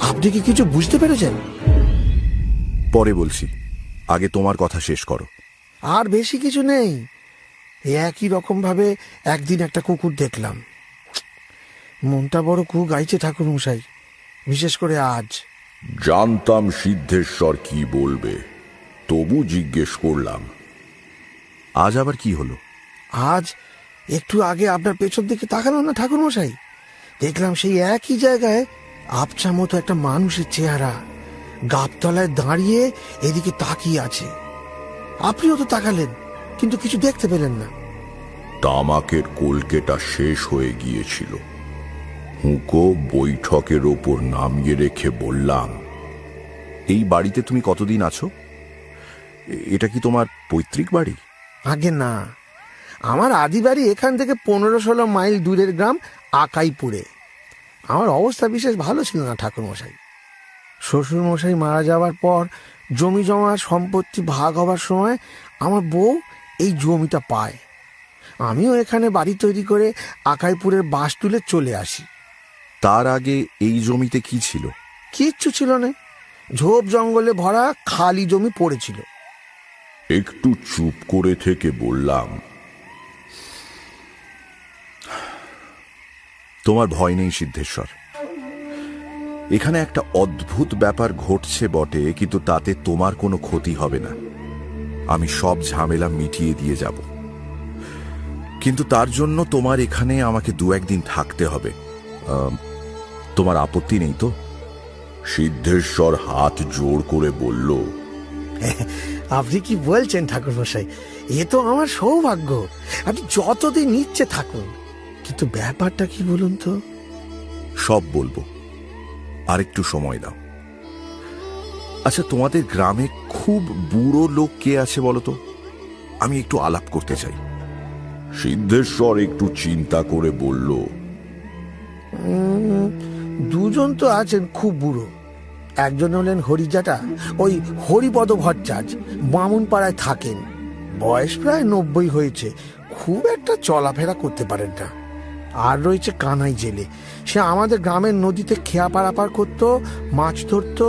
আপনি কি কিছু বুঝতে পেরেছেন? পরে বলছি, আগে তোমার কথা শেষ করো। আর বেশি কিছু নেই। একই রকম ভাবে একদিন একটা কুকুর দেখলাম। মনটা বড় কু গাইছে ঠাকুর মশাই, বিশেষ করে আজ। জানতাম সিদ্ধেশ্বর কি বলবে, তবু জিজ্ঞেস করলাম, আজ আবার কি হলো? আজ একটু আগে আপনার পেছন দিকে তাকালাম না ঠাকুর মশাই, দেখলাম সেই একই জায়গায় আবছা মতো একটা মানুষের চেহারা গাবতলায় দাঁড়িয়ে এদিকে তাকিয়ে আছে। আপনিও তো তাকালেন, কিন্তু কিছু দেখতে পেলেন না। তামাকের কলকেটা শেষ হয়ে গিয়েছিল। হুঁকো বৈঠকের ওপর নামিয়ে রেখে বললাম, এই বাড়িতে তুমি কতদিন আছো? এটা কি তোমার পৈতৃক বাড়ি? আগে না, আমার আদি বাড়ি এখান থেকে 15-16 মাইল দূরের গ্রাম আকাইপুরে। আমার অবস্থা বিশেষ ভালো ছিল না ঠাকুর মশাই। শ্বশুর মশাই মারা যাওয়ার পর জমি জমা সম্পত্তি ভাগ হবার সময় আমার বউ এই জমিটা পায়। আমিও এখানে বাড়ি তৈরি করে আকাইপুরের বাস তুলে চলে আসি। তার আগে এই জমিতে কি ছিল? কিচ্ছু ছিল না, ঝোপ জঙ্গলে ভরা খালি জমি পড়েছিল। একটু চুপ করে থেকে বললাম, তোমার ভয় নেই সিদ্ধেশ্বর? এখানে একটা অদ্ভুত ব্যাপার ঘটছে বটে, কিন্তু তাতে তোমার কোনো ক্ষতি হবে না। আমি সব ঝামেলা মিটিয়ে দিয়ে যাব, কিন্তু তার জন্য তোমার এখানে আমাকে 2-1 দিন থাকতে হবে। তোমার আপত্তি নেই তো? সিদ্ধেশ্বর হাত জোড় করে বলল, আপনি কি বলছেন ঠাকুর মশাই? এ তো আমার সৌভাগ্য। আপনি যতদিন ইচ্ছে থাকুন, কিন্তু ব্যাপারটা কি বলুন তো? সব বলবো, আর একটু সময় দাও। আচ্ছা, তোমাদের গ্রামে খুব বুড়ো লোক কে আছে বলো তো? আমি একটু আলাপ করতে চাই। সিদ্ধেশ্বর একটু চিন্তা করে বলল, দুজন তো আছেন খুব বুড়ো। একজন হলেন হরিজাটা, ওই হরিপদ ভট্টাচার্য, বামুন পাড়ায় থাকেন। বয়স প্রায় 90 হয়েছে, খুব একটা চলাফেরা করতে পারেন না। আর রয়েছে কানাই জেলে, সে আমাদের গ্রামের নদীতে খেয়া পারাপার করতো, মাছ ধরতো।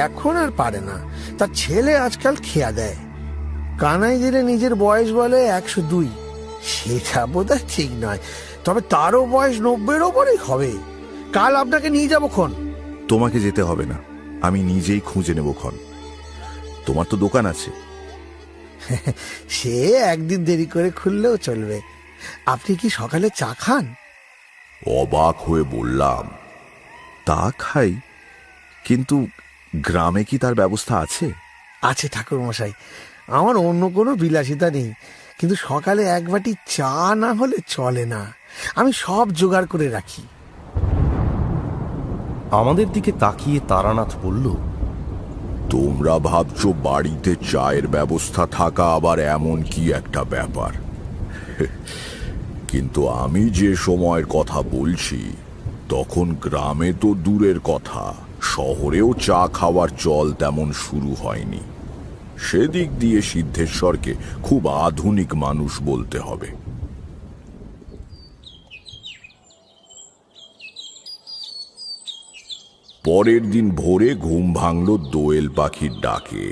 এখন আর পারে না, তার ছেলে আজকাল খেয়া দেয়। কানাই জেলে নিজের বয়স বলে 102। সেটা বোধহয় ঠিক নয়, তবে তারও বয়স 90-এর ওপরেই হবে। কাল আপনাকে নিয়ে যাবো খন। তোমাকে যেতে হবে না, আমি নিজেই খুঁজে নেব খন। তোমার তো দোকান আছে। সে একদিন দেরি করে খুললেও চলবে। আপনি কি সকালে চা খান? অবাক হয়ে বললাম, তা খাই, কিন্তু গ্রামে কি তার ব্যবস্থা আছে? আছে ঠাকুর মশাই, আমার অন্য কোনো বিলাসিতা নেই, কিন্তু সকালে এক বাটি চা না হলে চলে না। আমি সব জোগাড় করে রাখি। আমাদের দিকে তাকিয়ে তারানাথ বলল, তোমরা ভাবছো বাড়িতে চায়ের ব্যবস্থা থাকা আবার এমন কি একটা ব্যাপার, কিন্তু আমি যে সময়ের কথা বলছি তখন গ্রামে তো দূরের কথা, শহরেও চা খাওয়ার চল তেমন শুরু হয়নি। সেদিক দিয়ে সিদ্ধেশ্বরকে খুব আধুনিক মানুষ বলতে হবে। পরের দিন ভোরে ঘুম ভাঙল দোয়েল পাখির ডাকে।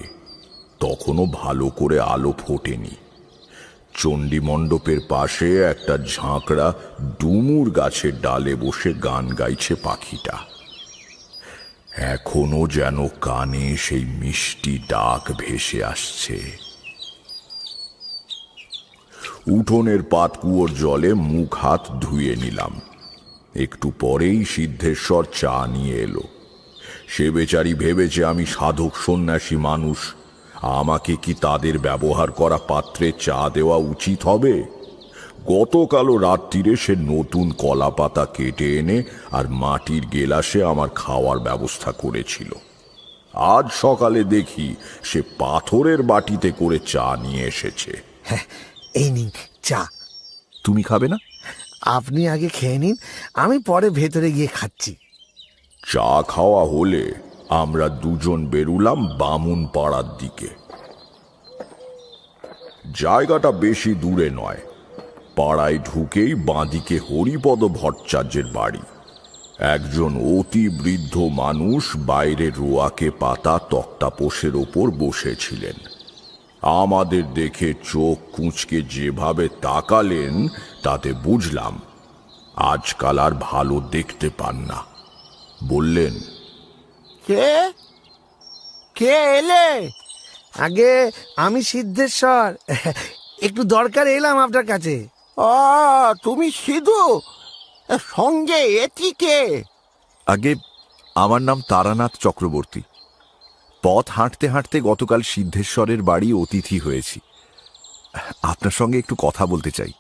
তখনও ভালো করে আলো ফোটেনি। চণ্ডী মণ্ডপের পাশে একটা ঝাঁকড়া ডুমুর গাছের ডালে বসে গান গাইছে পাখিটা। এখনো যেন কানে সেই মিষ্টি ডাক ভেসে আসছে। উঠোনের পাতকুয়োর জলে মুখ হাত ধুয়ে নিলাম। একটু পরেই সিদ্ধেশ্বর চা নিয়ে এলো। সে বেচারি ভেবেছে আমি সাধক সন্ন্যাসী মানুষ, আমাকে কি তাদের ব্যবহার করা পাত্রে চা দেওয়া উচিত হবে? গতকালও রাত্রিরে সে নতুন কলা পাতা কেটে এনে আর মাটির গেলাসে আমার খাওয়ার ব্যবস্থা করেছিল। আজ সকালে দেখি সে পাথরের বাটিতে করে চা নিয়ে এসেছে। এই নিন চা। তুমি খাবে না? আপনি আগে খেয়ে নিন, আমি পরে ভেতরে গিয়ে খাচ্ছি। চা খাওয়া হলে আমরা দুজন বেরুলাম বামুন পাড়ার দিকে। জায়গাটা বেশি দূরে নয়, পাড়ায় ঢুকেই বাঁদিকে হরিপদ ভট্টাচার্যের বাড়ি। একজন অতি বৃদ্ধ মানুষ বাইরে রোয়াকে পাতা তক্তাপোষের ওপর বসেছিলেন। আমাদের দেখে চোখ কুঁচকে যেভাবে তাকালেন তাতে বুঝলাম আজকাল আর ভালো দেখতে পান না। বললেন, কে কে এলে? আগে আমি সিদ্ধেশ্বর, একটু দরকার এলাম আপনার কাছে। তুমি সিধু, সঙ্গে এটি কে? আগে আমার নাম তারানাথ চক্রবর্তী। পথ হাঁটতে হাঁটতে গতকাল সিদ্ধেশ্বরের বাড়ি অতিথি হয়েছি। আপনার সঙ্গে একটু কথা বলতে চাই।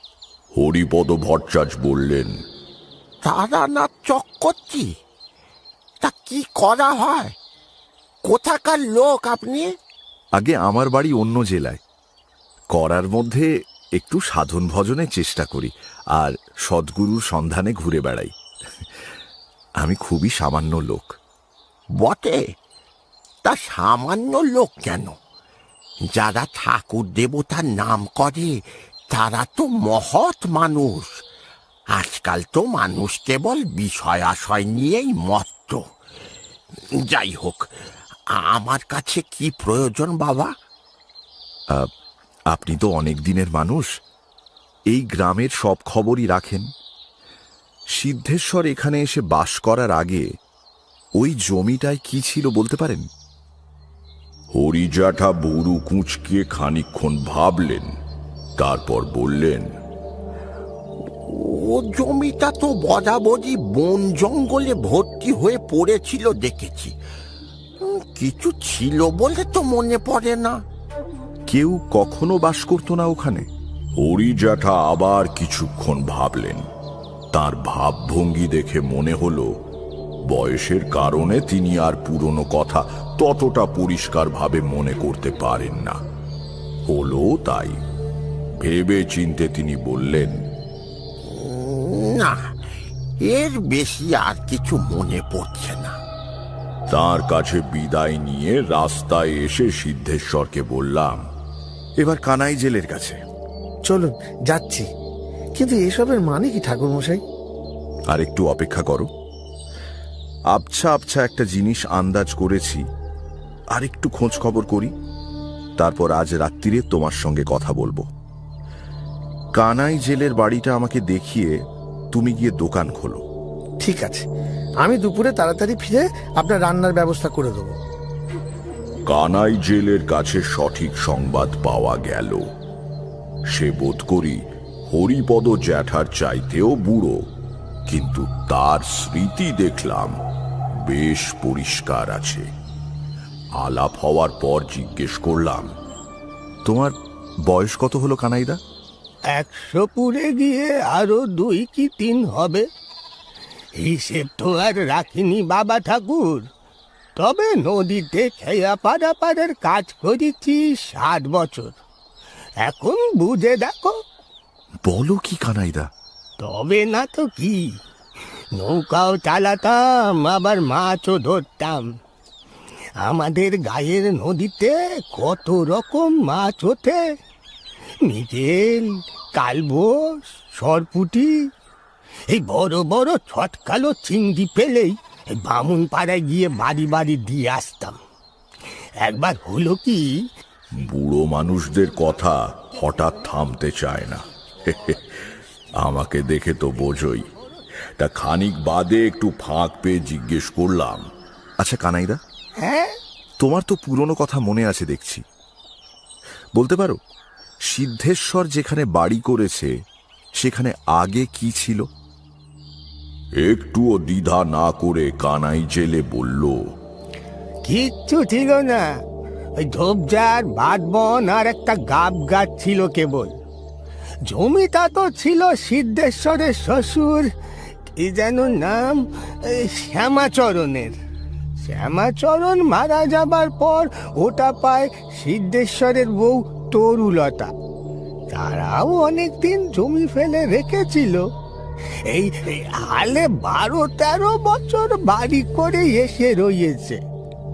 হরিপদ ভট্টাচার্য বললেন, তারানাথ চক্রবর্তী? তা কি করা হয়? কোথাকার লোক আপনি? আগে আমার বাড়ি অন্য জেলায়। করার মধ্যে একটু সাধন ভজনের চেষ্টা করি আর সদ্গুরুর সন্ধানে ঘুরে বেড়াই। আমি খুবই সামান্য লোক। বটে, তা সামান্য লোক কেন? যারা ঠাকুর দেবতার নাম করে তারা তো মহৎ মানুষ। আজকাল তো মানুষ কেবল বিষয় আশয় নিয়েই মত্ত। যাই হোক, আমার কাছে কি প্রয়োজন বাবা? আপনি তো অনেক দিনের মানুষ, এই গ্রামের সব খবরই রাখেন। সিদ্ধেশ্বর এখানে এসে বাস করার আগে ওই জমিটায় কি ছিল বলতে পারেন? হরিজাঠা বুড়ু কুঁচকে খানিকক্ষণ ভাবলেন, তারপর বললেন, ও জমিটা তো বরাবরই বন জঙ্গলে ভর্তি হয়ে পড়েছিল দেখেছি। কিছু ছিল বলে তো মনে পড়ে না। কেউ কখনো বাস করতো না ওখানে? হরিজাঠা আবার কিছুক্ষণ ভাবলেন। তার ভাবভঙ্গি দেখে মনে হলো বয়সের কারণে তিনি আর পুরনো কথা ততটা পরিষ্কারভাবে মনে করতে পারেন না। হলো তাই। ভেবে চিনতে তিনি বললেন, না, এর বেশি আর কিছু মনে পড়ছে না। তার কাছে বিদায় নিয়ে রাস্তায় এসে সিদ্ধেশ্বরকে বললাম, এবার কানাই জেলের কাছে চলুন, যাচ্ছি। কিন্তু এসবের মানে কি ঠাকুর মশাই? আর একটু অপেক্ষা করো। আবছা আবছা একটা জিনিস আন্দাজ করেছি, আর একটু খোঁজ খবর করি, তারপর আজ রাত্রিরে তোমার সঙ্গে কথা বলবো। কানাই জেলের বাড়িটা আমাকে দেখিয়ে তুমি গিয়ে দোকান খোলো। ঠিক আছে, আমি দুপুরে তাড়াতাড়ি ফিরে আপনার রান্নার ব্যবস্থা করে দেবো। কানাই জেলের কাছে সঠিক সংবাদ পাওয়া গেল। সে বোধ করি হরিপদ জ্যাঠার চাইতেও বুড়ো, কিন্তু তার স্মৃতি দেখলাম বেশ পরিষ্কার আছে। আলাপ হওয়ার পর জিজ্ঞেস করলাম, তোমার বয়স কত হলো কানাইদা? 100 পুরে গিয়ে আরো 2 কি 3 হবে। হিসেব তো আর রাখিনি বাবা ঠাকুর। তবে নদীতে খেয়া পারাপারের কাজ করেছি 7 বছর। এখন বুঝে দেখো। বলো কি কানাইদা? তবে না তো কি, নৌকাও চালাতাম, আবার মাছও ধরতাম। আমাদের গায়ের নদীতে কত রকম মাছ ওঠে, মৃগেল, কালবোস, সরপুটি। এই বড় বড় ছটকালো চিংড়ি পেলেই বামুন পাড়ায় গিয়ে বাড়ি বাড়ি দিয়ে আসতাম। একবার হলো কি, বুড়ো মানুষদের কথা হঠাৎ থামতে চায় না। আমাকে দেখে তো বোঝই। তা খানিক বাদে একটু ফাঁক পেয়ে জিজ্ঞেস করলাম, আচ্ছা কানাইদা, হ্যাঁ, তোমার তো পুরনো কথা মনে আছে দেখছি। বলতে পারো সিদ্ধেশ্বর যেখানে বাড়ি করেছে সেখানে আগে কি ছিল? একটুও দ্বিধা না করে কানাই জেলে বলল, কিচ্ছু ছিল না। ওই ঝোপঝাড়, বাঁধবন আর একটা গাব গাছ ছিল কেবল। জমিটা তো ছিল সিদ্ধেশ্বরের শ্বশুর, কি যেন নাম, শ্যামাচরণের। শ্যামাচরণ মারা যাবার পর ওটা পায় সিদ্ধেশ্বরের বউ তরুলতা। তারাও অনেকদিন জমি ফেলে রেখেছিল। এই হালে 12-13 বছর বাড়ি করে এসে রয়েছে।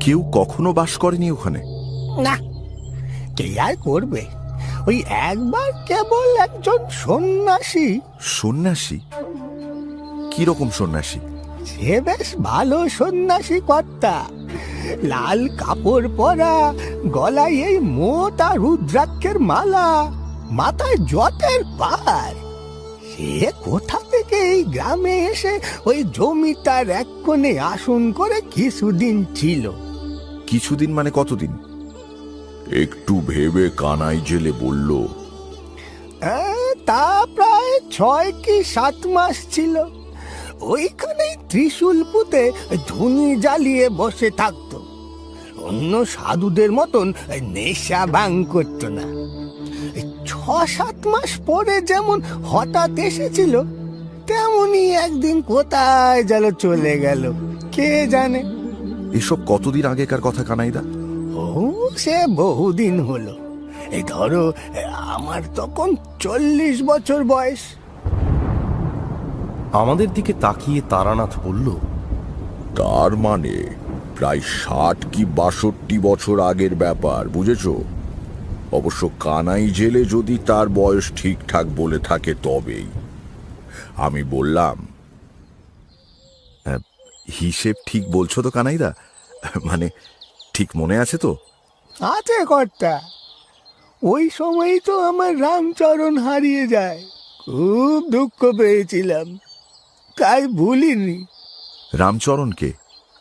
কেউ কখনো বাস করেনি ওখানে? না, কে আর করবে? ওই একবার কেবল একজন সন্ন্যাসী। সন্ন্যাসী? কিরকম সন্ন্যাসী? সে বেশ ভালো সন্ন্যাসী কর্তা, লাল কাপড় পরা, গলায় এই মোটা রুদ্রাক্ষের মালা, মাথায় জটের পার। সে কোথা থেকে এই গ্রামে এসে ওই জমিটার এক কোণে আসন করে কিছুদিন ছিল। কিছুদিন মানে কতদিন? একটু ভেবে কানাই জেলে বলল, তা প্রায় 6 কি 7 মাস ছিল। ওইখানে ত্রিশূল পুঁতে ধুনি জ্বালিয়ে বসে থাকতো। অন্য সাধুদের মতন নেশা ভাঙ করতো না। 6-7 মাস পরে যেমন হঠাৎ এসেছিল, তেমনি একদিন কোথায় যেন চলে গেল, কে জানে। এসব কতদিন আগেকার কথা কানাইদা? ও সে বহুদিন হলো। এই ধরো, আমার তখন 40 বছর বয়স। আমাদের দিকে তাকিয়ে তারানাথ বলল, তার মানে প্রায় 60 কি 62 বছর আগের ব্যাপার, বুঝেছ? অবশ্য কানাই জেলে যদি তার বয়স ঠিকঠাক বলে থাকে তবেই। আমি বললাম, হিসেব ঠিক বলছো তো কানাইদা? মানে ঠিক মনে আছে তো? আছে কর্তা। ওই সময়ই তো আমার রামচরণ হারিয়ে যায়। খুব দুঃখ পেয়েছিলাম, তাই ভুলিনি। রামচরণকে?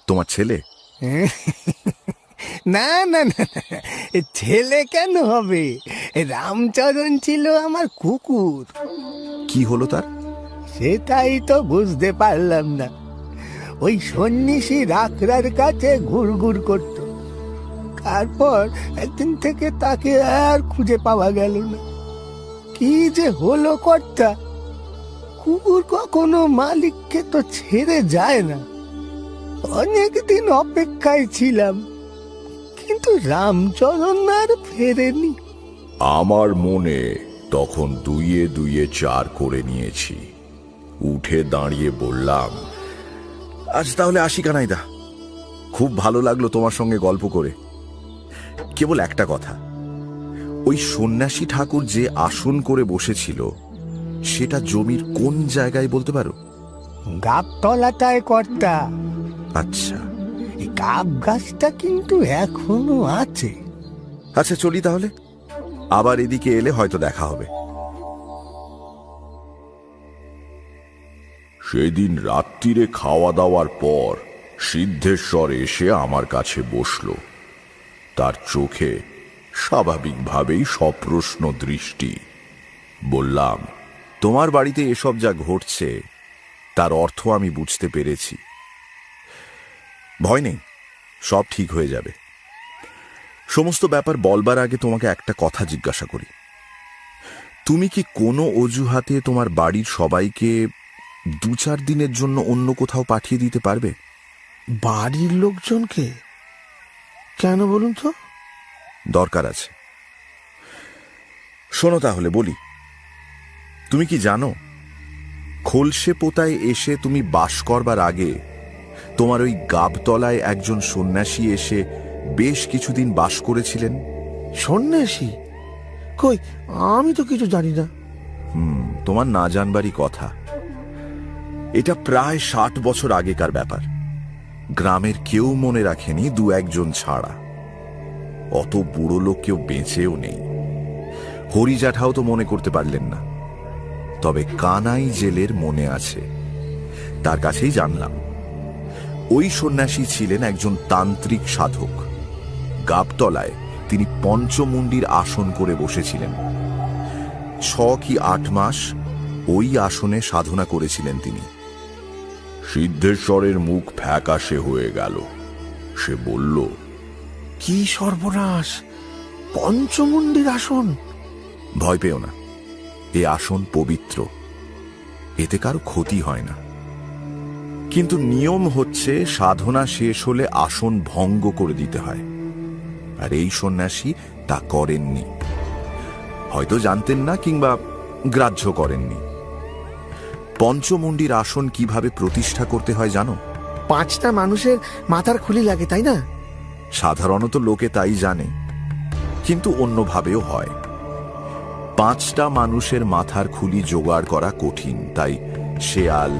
তোমার ছেলে? না না না, ছেলে কেন হবে? রামচরণ ছিল আমার কুকুর। কি হলো তার? সেটাই তো বুঝতে পারলাম না। ওই সন্ন্যাসী রাখরার কাছে ঘুরঘুর করত। তারপর একদিন থেকে তাকে আর খুঁজে পাওয়া গেল না। কি যে হলো কর্তা, কুকুর কখনো মালিককে তো ছেড়ে যায় না। অনেকদিন অপেক্ষায় ছিলাম, কিন্তু রামচরণ আর ফেরেনি। আমার মনে তখন 2-2 4 করে নিয়েছি। উঠে দাঁড়িয়ে বললাম, আজ তাহলে আসি কানাইদা। খুব ভালো লাগলো তোমার সঙ্গে গল্প করে। কেবল একটা কথা, ওই সন্ন্যাসী ঠাকুর যে আসন করে বসেছিল সেটা জমির কোন জায়গায় বলতে পারো? গাবতলাটায় কর্তা। আচ্ছা। এই গাব গাছটা কিন্তু এখনো আছে। আচ্ছা চলি তাহলে, আবার এদিকে এলে হয়তো দেখা হবে। সেদিন রাত্রিরে খাওয়া দাওয়ার পর সিদ্ধেশ্বর এসে আমার কাছে বসল। তার চোখে স্বাভাবিকভাবেই সপ্রশ্ন দৃষ্টি। বললাম, তোমার বাড়িতে এসব যা ঘটছে তার অর্থ আমি বুঝতে পেরেছি। ভয় নেই, সব ঠিক হয়ে যাবে। সমস্ত ব্যাপার বলবার আগে তোমাকে একটা কথা জিজ্ঞাসা করি। তুমি কি কোনো অজুহাতে তোমার বাড়ির সবাইকে 2-4 দিনের জন্য অন্য কোথাও পাঠিয়ে দিতে পারবে? বাড়ির লোকজনকে? কেন বলুন তো? দরকার আছে। শোনো তাহলে বলি। তুমি কি জানো, খোলসে পোতায় এসে তুমি বাস করবার আগে তোমার ওই গাবতলায় একজন সন্ন্যাসী এসে বেশ কিছুদিন বাস করেছিলেন? সন্ন্যাসী? কই, আমি তো কিছু জানি না। তোমার না জানবারই কথা। এটা প্রায় 60 বছর আগেকার ব্যাপার। গ্রামের কেউ মনে রাখেনি, 2-1 জন ছাড়া। অত বুড়ো লোক কেউ বেঁচেও নেই। হরিজাঠাও তো মনে করতে পারলেন না। তবে কানাই জেলের মনে আছে। তার কাছেই জানলাম ওই সন্ন্যাসী ছিলেন একজন তান্ত্রিক সাধক। গাবতলায় তিনি পঞ্চমুণ্ডির আসন করে বসেছিলেন। 6 কি 8 মাস ওই আসনে সাধনা করেছিলেন তিনি। সিদ্ধেশ্বরের মুখ ফ্যাকাশে হয়ে গেল। সে বলল, কি সর্বনাশ! পঞ্চমুণ্ডির আসন? ভয় পেও না, এ আসন পবিত্র, এতে কারো ক্ষতি হয় না। কিন্তু নিয়ম হচ্ছে সাধনা শেষ হলে আসন ভঙ্গ করে দিতে হয়, আর এই সন্ন্যাসী তা করেননি। হয়তো জানতেন না কিংবা গ্রাহ্য করেননি। পঞ্চমুণ্ডির আসন কিভাবে প্রতিষ্ঠা করতে হয় জানো? 5টা মানুষের মাথার খুলি লাগে, তাই না? সাধারণত লোকে তাই জানে, কিন্তু অন্যভাবেও হয়। 5টা মানুষের মাথার খুলি জোগাড় করা কঠিন, তাই শেয়াল,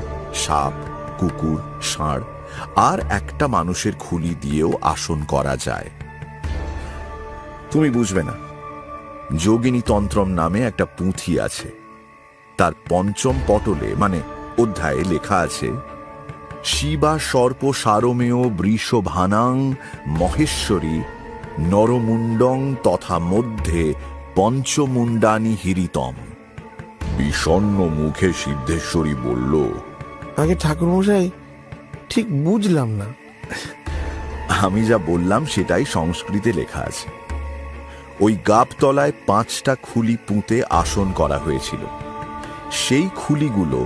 সাপ, কুকুর, ষাঁড় আর একটা মানুষের খুলি দিয়েও আসন করা যায়। তুমি বুঝবে না। যোগিনী তন্ত্রম নামে একটা পুঁথি আছে, তার 5ম পটলে মানে অধ্যায়ে লেখা আছে, শিবা সর্প সারমেয় বৃষভানাং মহেশ্বরী নরমুণ্ডং তথা মধ্যে পঞ্চমুণ্ডানি হিরিতম। বিষণ্ণ মুখে সিদ্ধেশ্বরী বলল, আগে ঠাকুরমশাই, ঠিক বুঝলাম না। আমি যা বললাম সেটাই সংস্কৃতে লেখা আছে। ওই গাবতলায় 5টা খুলি পুঁতে আসন করা হয়েছিল। সেই খুলিগুলো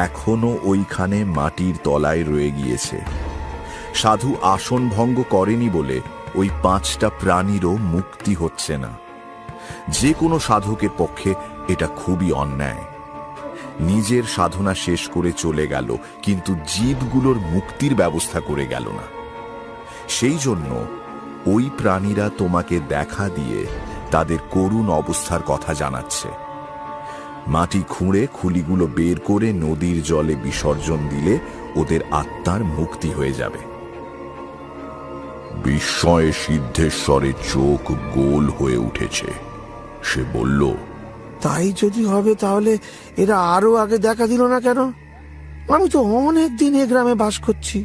এখনো ওইখানে মাটির তলায় রয়ে গিয়েছে। সাধু আসন ভঙ্গ করেনি বলে ওই 5টা প্রাণীরও মুক্তি হচ্ছে না। যে কোনো সাধকের পক্ষে এটা খুবই অন্যায়। নিজের সাধনা শেষ করে চলে গেল, কিন্তু জীবগুলোর মুক্তির ব্যবস্থা করে গেল না। সেই জন্য ওই প্রাণীরা তোমাকে দেখা দিয়ে তাদের করুণ অবস্থার কথা জানাচ্ছে। মাটি খুঁড়ে খুলিগুলো বের করে নদীর জলে বিসর্জন দিলে ওদের আত্মার মুক্তি হয়ে যাবে। বিস্ময়ে সিদ্ধেশ্বরের চোখ গোল হয়ে উঠেছে। সে বলল, তাই যদি হবে তাহলে এরা আরো আগে দেখা দিল না কেন? আমি তো অনেক দিন এ গ্রামে বাস করছি।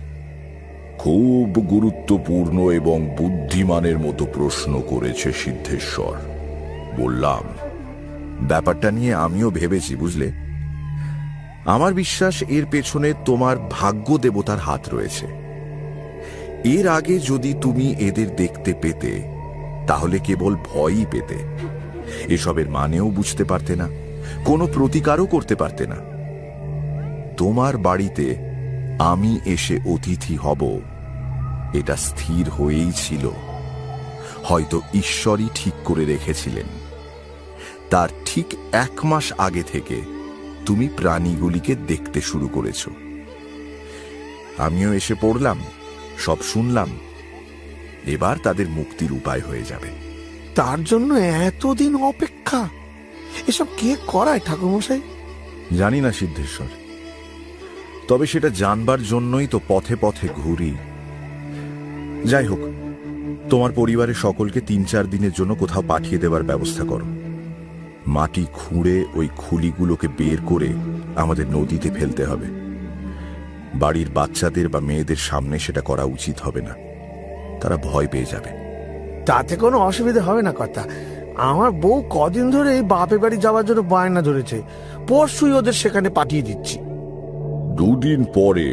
খুব গুরুত্বপূর্ণ এবং বুদ্ধিমানের মতো প্রশ্ন করেছে সিদ্ধেশ্বর। বললাম, ব্যাপারটা নিয়ে আমিও ভেবেছি, বুঝলে। আমার বিশ্বাস এর পেছনে তোমার ভাগ্য দেবতার হাত রয়েছে। এর আগে যদি তুমি এদের দেখতে পেতে, তাহলে কেবল ভয়ই পেতে। এসবের মানেও বুঝতে পারতে না, কোনো প্রতিকারও করতে পারতে না। তোমার বাড়িতে আমি এসে অতিথি হব, এটা স্থির হয়েই ছিল। হয়তো ঈশ্বরই ঠিক করে রেখেছিলেন। তার ঠিক 1 মাস আগে থেকে তুমি প্রাণীগুলিকে দেখতে শুরু করেছ। আমিও এসে পড়লাম, সব শুনলাম। এবার তাদের মুক্তির উপায় হয়ে যাবে। তার জন্য এতদিন অপেক্ষা? এসব কে করায় ঠাকুরমশাই? জানি না সিদ্ধেশ্বর, তবে সেটা জানবার জন্যই তো পথে পথে ঘুরি। যাই হোক, তোমার পরিবারের সকলকে 3-4 দিনের জন্য কোথাও পাঠিয়ে দেবার ব্যবস্থা করো। মাটি খুঁড়ে ওই খুলিগুলোকে বের করে আমাদের নদীতে ফেলতে হবে। বাড়ির বাচ্চাদের বা মেয়েদের সামনে সেটা করা উচিত হবে না, তারা ভয় পেয়ে যাবে। তাতে কোনো অসুবিধা হবে না কথা। আমার বউ কদিন ধরে এই বাপের বাড়ি যাওয়ার জন্য বায়না ধরেছে। পরশুই ওদের সেখানে পাঠিয়ে দিচ্ছি। 2 দিন পরে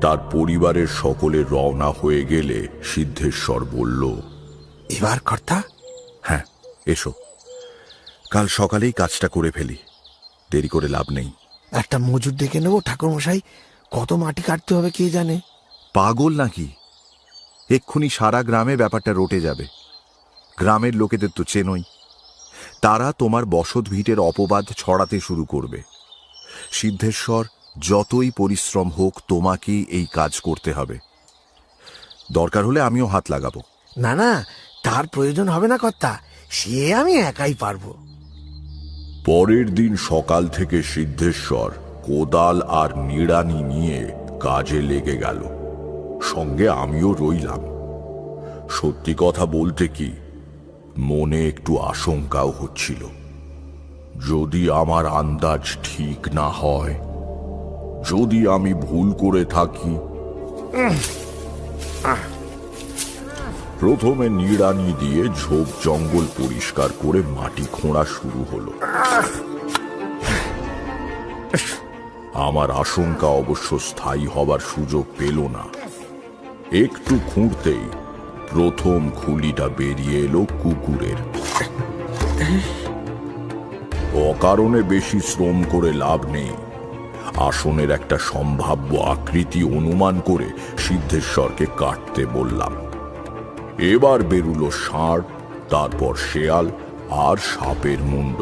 তার পরিবারের সকলে রওনা হয়ে গেলে সিদ্ধেশ্বর বলল, এবার কর্তা? হ্যাঁ, এসো। কাল সকালেই কাজটা করে ফেলি, দেরি করে লাভ নেই। একটা মজুর ডেকে নেবো ঠাকুরমশাই। কত মাটি কাটতে হবে কে জানে। পাগল নাকি? এক্ষুনি সারা গ্রামে ব্যাপারটা রটে যাবে। গ্রামের লোকেদের তো চেনই, তারা তোমার বসত ভিটের অপবাদ ছড়াতে শুরু করবে। সিদ্ধেশ্বর, যতই পরিশ্রম হোক তোমাকেই এই কাজ করতে হবে। দরকার হলে আমিও হাত লাগাবো। না না, তার প্রয়োজন হবে না কর্তা, সে আমি একাই পারবো। পরের দিন সকাল থেকে সিদ্ধেশ্বর কোদাল আর নিড়ানি নিয়ে কাজে লেগে গেল। সঙ্গে আমিও রইলাম। সত্যি কথা বলতে কি, মনে একটু আশঙ্কাও হচ্ছিল। যদি আমার আন্দাজ ঠিক না হয়, যদি আমি ভুল করে থাকি। প্রথমে নিড়ানি দিয়ে ঝোপ জঙ্গল পরিষ্কার করে মাটি খোঁড়া শুরু হলো। আমার আশঙ্কা অবশ্য স্থায়ী হবার সুযোগ পেল না। একটু খুঁড়তেই প্রথম খুলিটা বেরিয়ে এলো কুকুরের। অকারণে বেশি শ্রম করে লাভ নেই। আসনের একটা সম্ভাব্য আকৃতি অনুমান করে সিদ্ধেশ্বরকে কাটতে বললাম। এবার বেরুলো ষাঁড়, তারপর শেয়াল আর সাপের মুন্ড।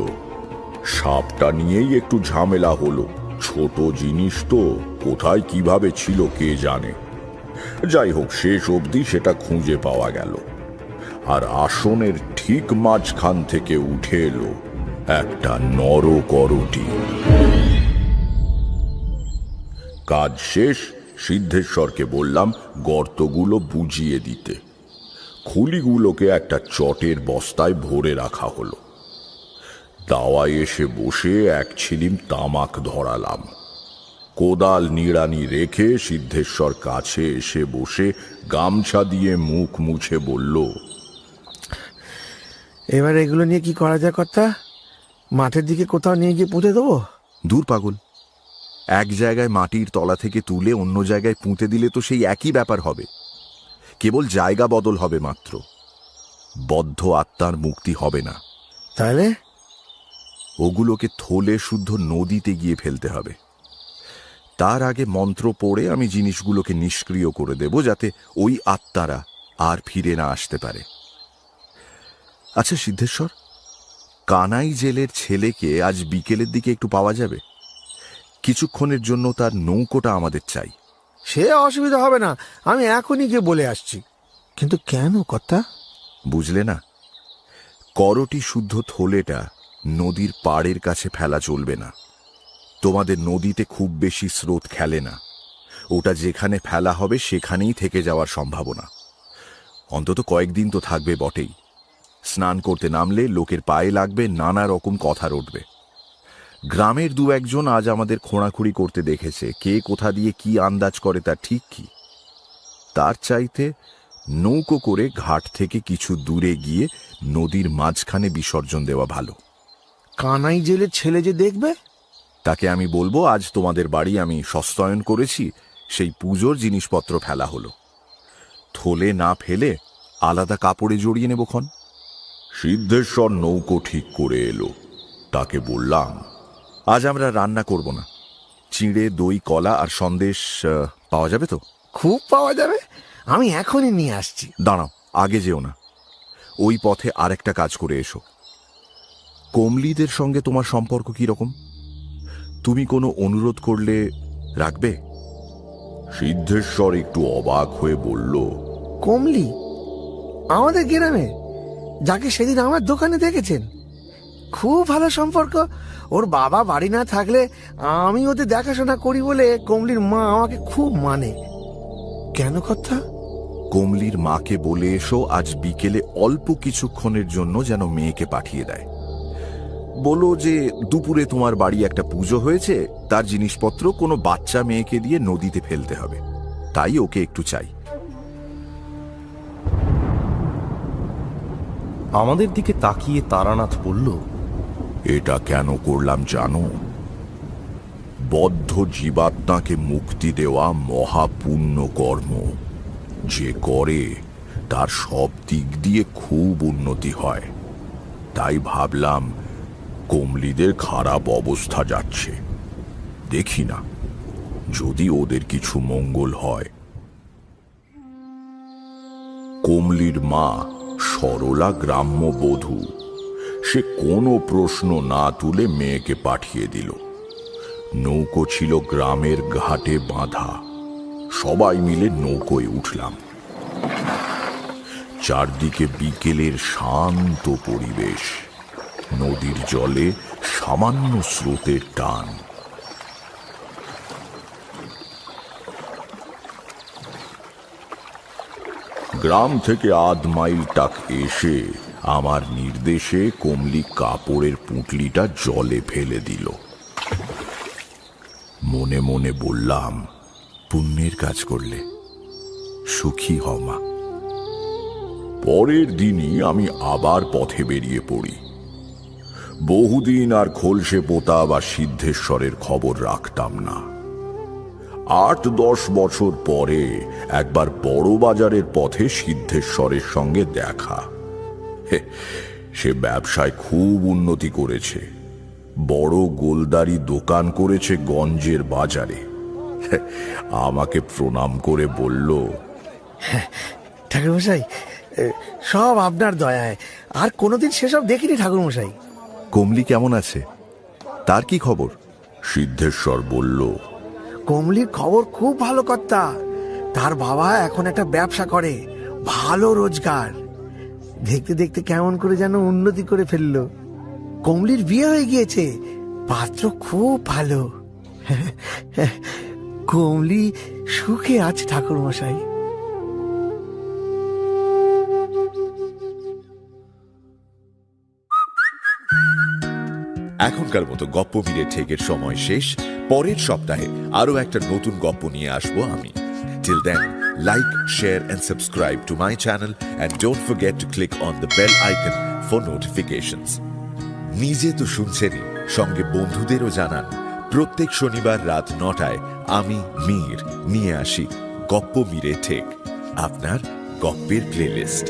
সাপটা নিয়েই একটু ঝামেলা হলো, ছোট জিনিস তো, কোথায় কিভাবে ছিল কে জানে। যাই হোক, শেষ অবধি সেটা খুঁজে পাওয়া গেল। আর আসনের ঠিক মাঝখান থেকে উঠে এলো একটা নরকরটি। কাজ শেষ, সিদ্ধেশ্বরকে বললাম গর্তগুলো বুঝিয়ে দিতে। খুলিগুলোকে একটা চটের বস্তায় ভরে রাখা হলো। দাওয়ায় এসে বসে এক ছিলিম তামাক ধরালাম। কোদাল নিড়ানি রেখে সিদ্ধেশ্বর কাছে এসে বসে গামছা দিয়ে মুখ মুছে বলল, এবার এগুলো নিয়ে কি করা যায় কর্তা? মাঠের দিকে কোথাও নিয়ে গিয়ে পুঁতে দেবো? দূর পাগল, এক জায়গায় মাটির তলা থেকে তুলে অন্য জায়গায় পুঁতে দিলে তো সেই একই ব্যাপার হবে, কেবল জায়গা বদল হবে মাত্র। বদ্ধ আত্মার মুক্তি হবে না। তাহলে ওগুলোকে থলে শুদ্ধ নদীতে গিয়ে ফেলতে হবে। তার আগে মন্ত্র পড়ে আমি জিনিসগুলোকে নিষ্ক্রিয় করে দেব, যাতে ওই আত্মারা আর ফিরে না আসতে পারে। আচ্ছা সিদ্ধেশ্বর, কানাই জেলের ছেলেকে আজ বিকেলের দিকে একটু পাওয়া যাবে? কিছুক্ষণের জন্য তার নৌকোটা আমাদের চাই। সে অসুবিধা হবে না, আমি এখনই গিয়ে বলে আসছি। কিন্তু কেন কর্তা? বুঝলে না, করটি শুদ্ধ থলেটা নদীর পাড়ের কাছে ফেলা চলবে না। তোমাদের নদীতে খুব বেশি স্রোত খেলে না। ওটা যেখানে ফেলা হবে সেখানেই থেকে যাওয়ার সম্ভাবনা। অন্তত কয়েকদিন তো থাকবে বটেই। স্নান করতে নামলে লোকের পায়ে লাগবে, নানা রকম কথা রটবে। গ্রামের দু একজন আজ আমাদের খোঁড়াখুড়ি করতে দেখেছে, কে কোথা দিয়ে কি আন্দাজ করে তা ঠিক কি। তার চাইতে নৌকো করে ঘাট থেকে কিছু দূরে গিয়ে নদীর মাঝখানে বিসর্জন দেওয়া ভালো। কানাই জেলের ছেলে যে দেখবে, তাকে আমি বলবো আজ তোমাদের বাড়ি আমি সস্তায়ন করেছি, সেই পুজোর জিনিসপত্র ফেলা হলো। থলে না ফেলে আলাদা কাপড়ে জড়িয়ে নেব ক্ষণ। সিদ্ধেশ্বর নৌকো ঠিক করে এলো। তাকে বললাম, আজ আমরা রান্না করব না। চিঁড়ে, দই, কলা আর সন্দেশ পাওয়া যাবে তো? খুব পাওয়া যাবে, আমি এখনই নিয়ে আসছি। দাঁড়াও, আগে যেও না। ওই পথে আরেকটা কাজ করে এসো। কমলিদের সঙ্গে তোমার সম্পর্ক কি রকম? তুমি কোনো অনুরোধ করলে রাখবে? সিদ্ধেশ্বর একটু অবাক হয়ে বলল, কমলি আমাদের গ্রামে, যাকে সেদিন আমার দোকানে দেখেছেন? খুব ভালো সম্পর্ক। ওর বাবা বাড়ি না থাকলে আমি ওদের দেখাশোনা করি বলে কমলির মা আমাকে খুব মানে। কেন কথা? কমলির মাকে বলে এসো আজ বিকেলে অল্প কিছুক্ষণের জন্য যেন মেয়েকে পাঠিয়ে দেয়। বলো যে দুপুরে তোমার বাড়ি একটা পুজো হয়েছে, তার জিনিসপত্র কোনো বাচ্চা মেয়েকে দিয়ে নদীতে ফেলতে হবে, তাই ওকে একটু চাই। আমাদের দিকে তাকিয়ে তারানাথ বলল, এটা কেন করলাম জানো? বদ্ধ জীবাত্মাকে মুক্তি দেওয়া মহাপুণ্য কর্ম। যে করে তার সব দিক দিয়ে খুব উন্নতি হয়। তাই ভাবলাম কমলিদের খারাপ অবস্থা যাচ্ছে, দেখি না যদি ওদের কিছু মঙ্গল হয়। কমলির মা সরলা গ্রাম্য বধূ, সে কোনো প্রশ্ন না তুলে মেয়েকে পাঠিয়ে দিল। নৌকো ছিল গ্রামের ঘাটে বাঁধা। সবাই মিলে নৌকোয় উঠলাম। চারদিকে বিকেলের শান্ত পরিবেশ, নদীর জলে সামান্য স্রোতের টান। গ্রাম থেকে আধ মাইল টাক এসে আমার নির্দেশে কমলি কাপড়ের পুঁটলিটা জলে ফেলে দিল। মনে মনে বললাম, পুণ্যের কাজ করলে সুখী হও মা। পরের দিনই আমি আবার পথে বেরিয়ে পড়ি। বহুদিন আর খোলসে পোতা বা সিদ্ধেশ্বরের খবর রাখতাম না। 8-10 বছর পরে একবার বড় বাজারের পথে সিদ্ধেশ্বরের সঙ্গে দেখা। সে ব্যবসায় খুব উন্নতি করেছে। বড় গোলদারি দোকান করেছে গঞ্জের বাজারে। আমাকে প্রণাম করে বলল, ঠাকুরমশাই, সব আপনার দয়ায়। আর কোনোদিন সেসব দেখিনি ঠাকুরমশাই। কমলি কেমন আছে? তার কি খবর? সিদ্ধেশ্বর বলল, কমলির খবর খুব ভালো কর্তা। তার বাবা এখন একটা ব্যবসা করে, ভালো রোজগার। দেখতে দেখতে কেমন করে যেন উন্নতি করে ফেললো। কমলির বিয়ে হয়ে গিয়েছে, পাত্র খুব ভালো। কমলি সুখে আছে ঠাকুরমশাই। এখনকার মতো গপ্প মিলে ঠেকের সময় শেষ। পরের সপ্তাহে আরো একটা নতুন গপ্প নিয়ে আসবো আমি। Till then, like, share and subscribe to my channel and don't forget to click on the bell icon for notifications. নিজে তো শুনছেনই, সঙ্গে বন্ধুদেরও জানান। প্রত্যেক শনিবার রাত 9টায় আমি মীর নিয়ে আসি গপ্প মিলে ঠেক, আপনার গপ্পের প্লেলিস্ট।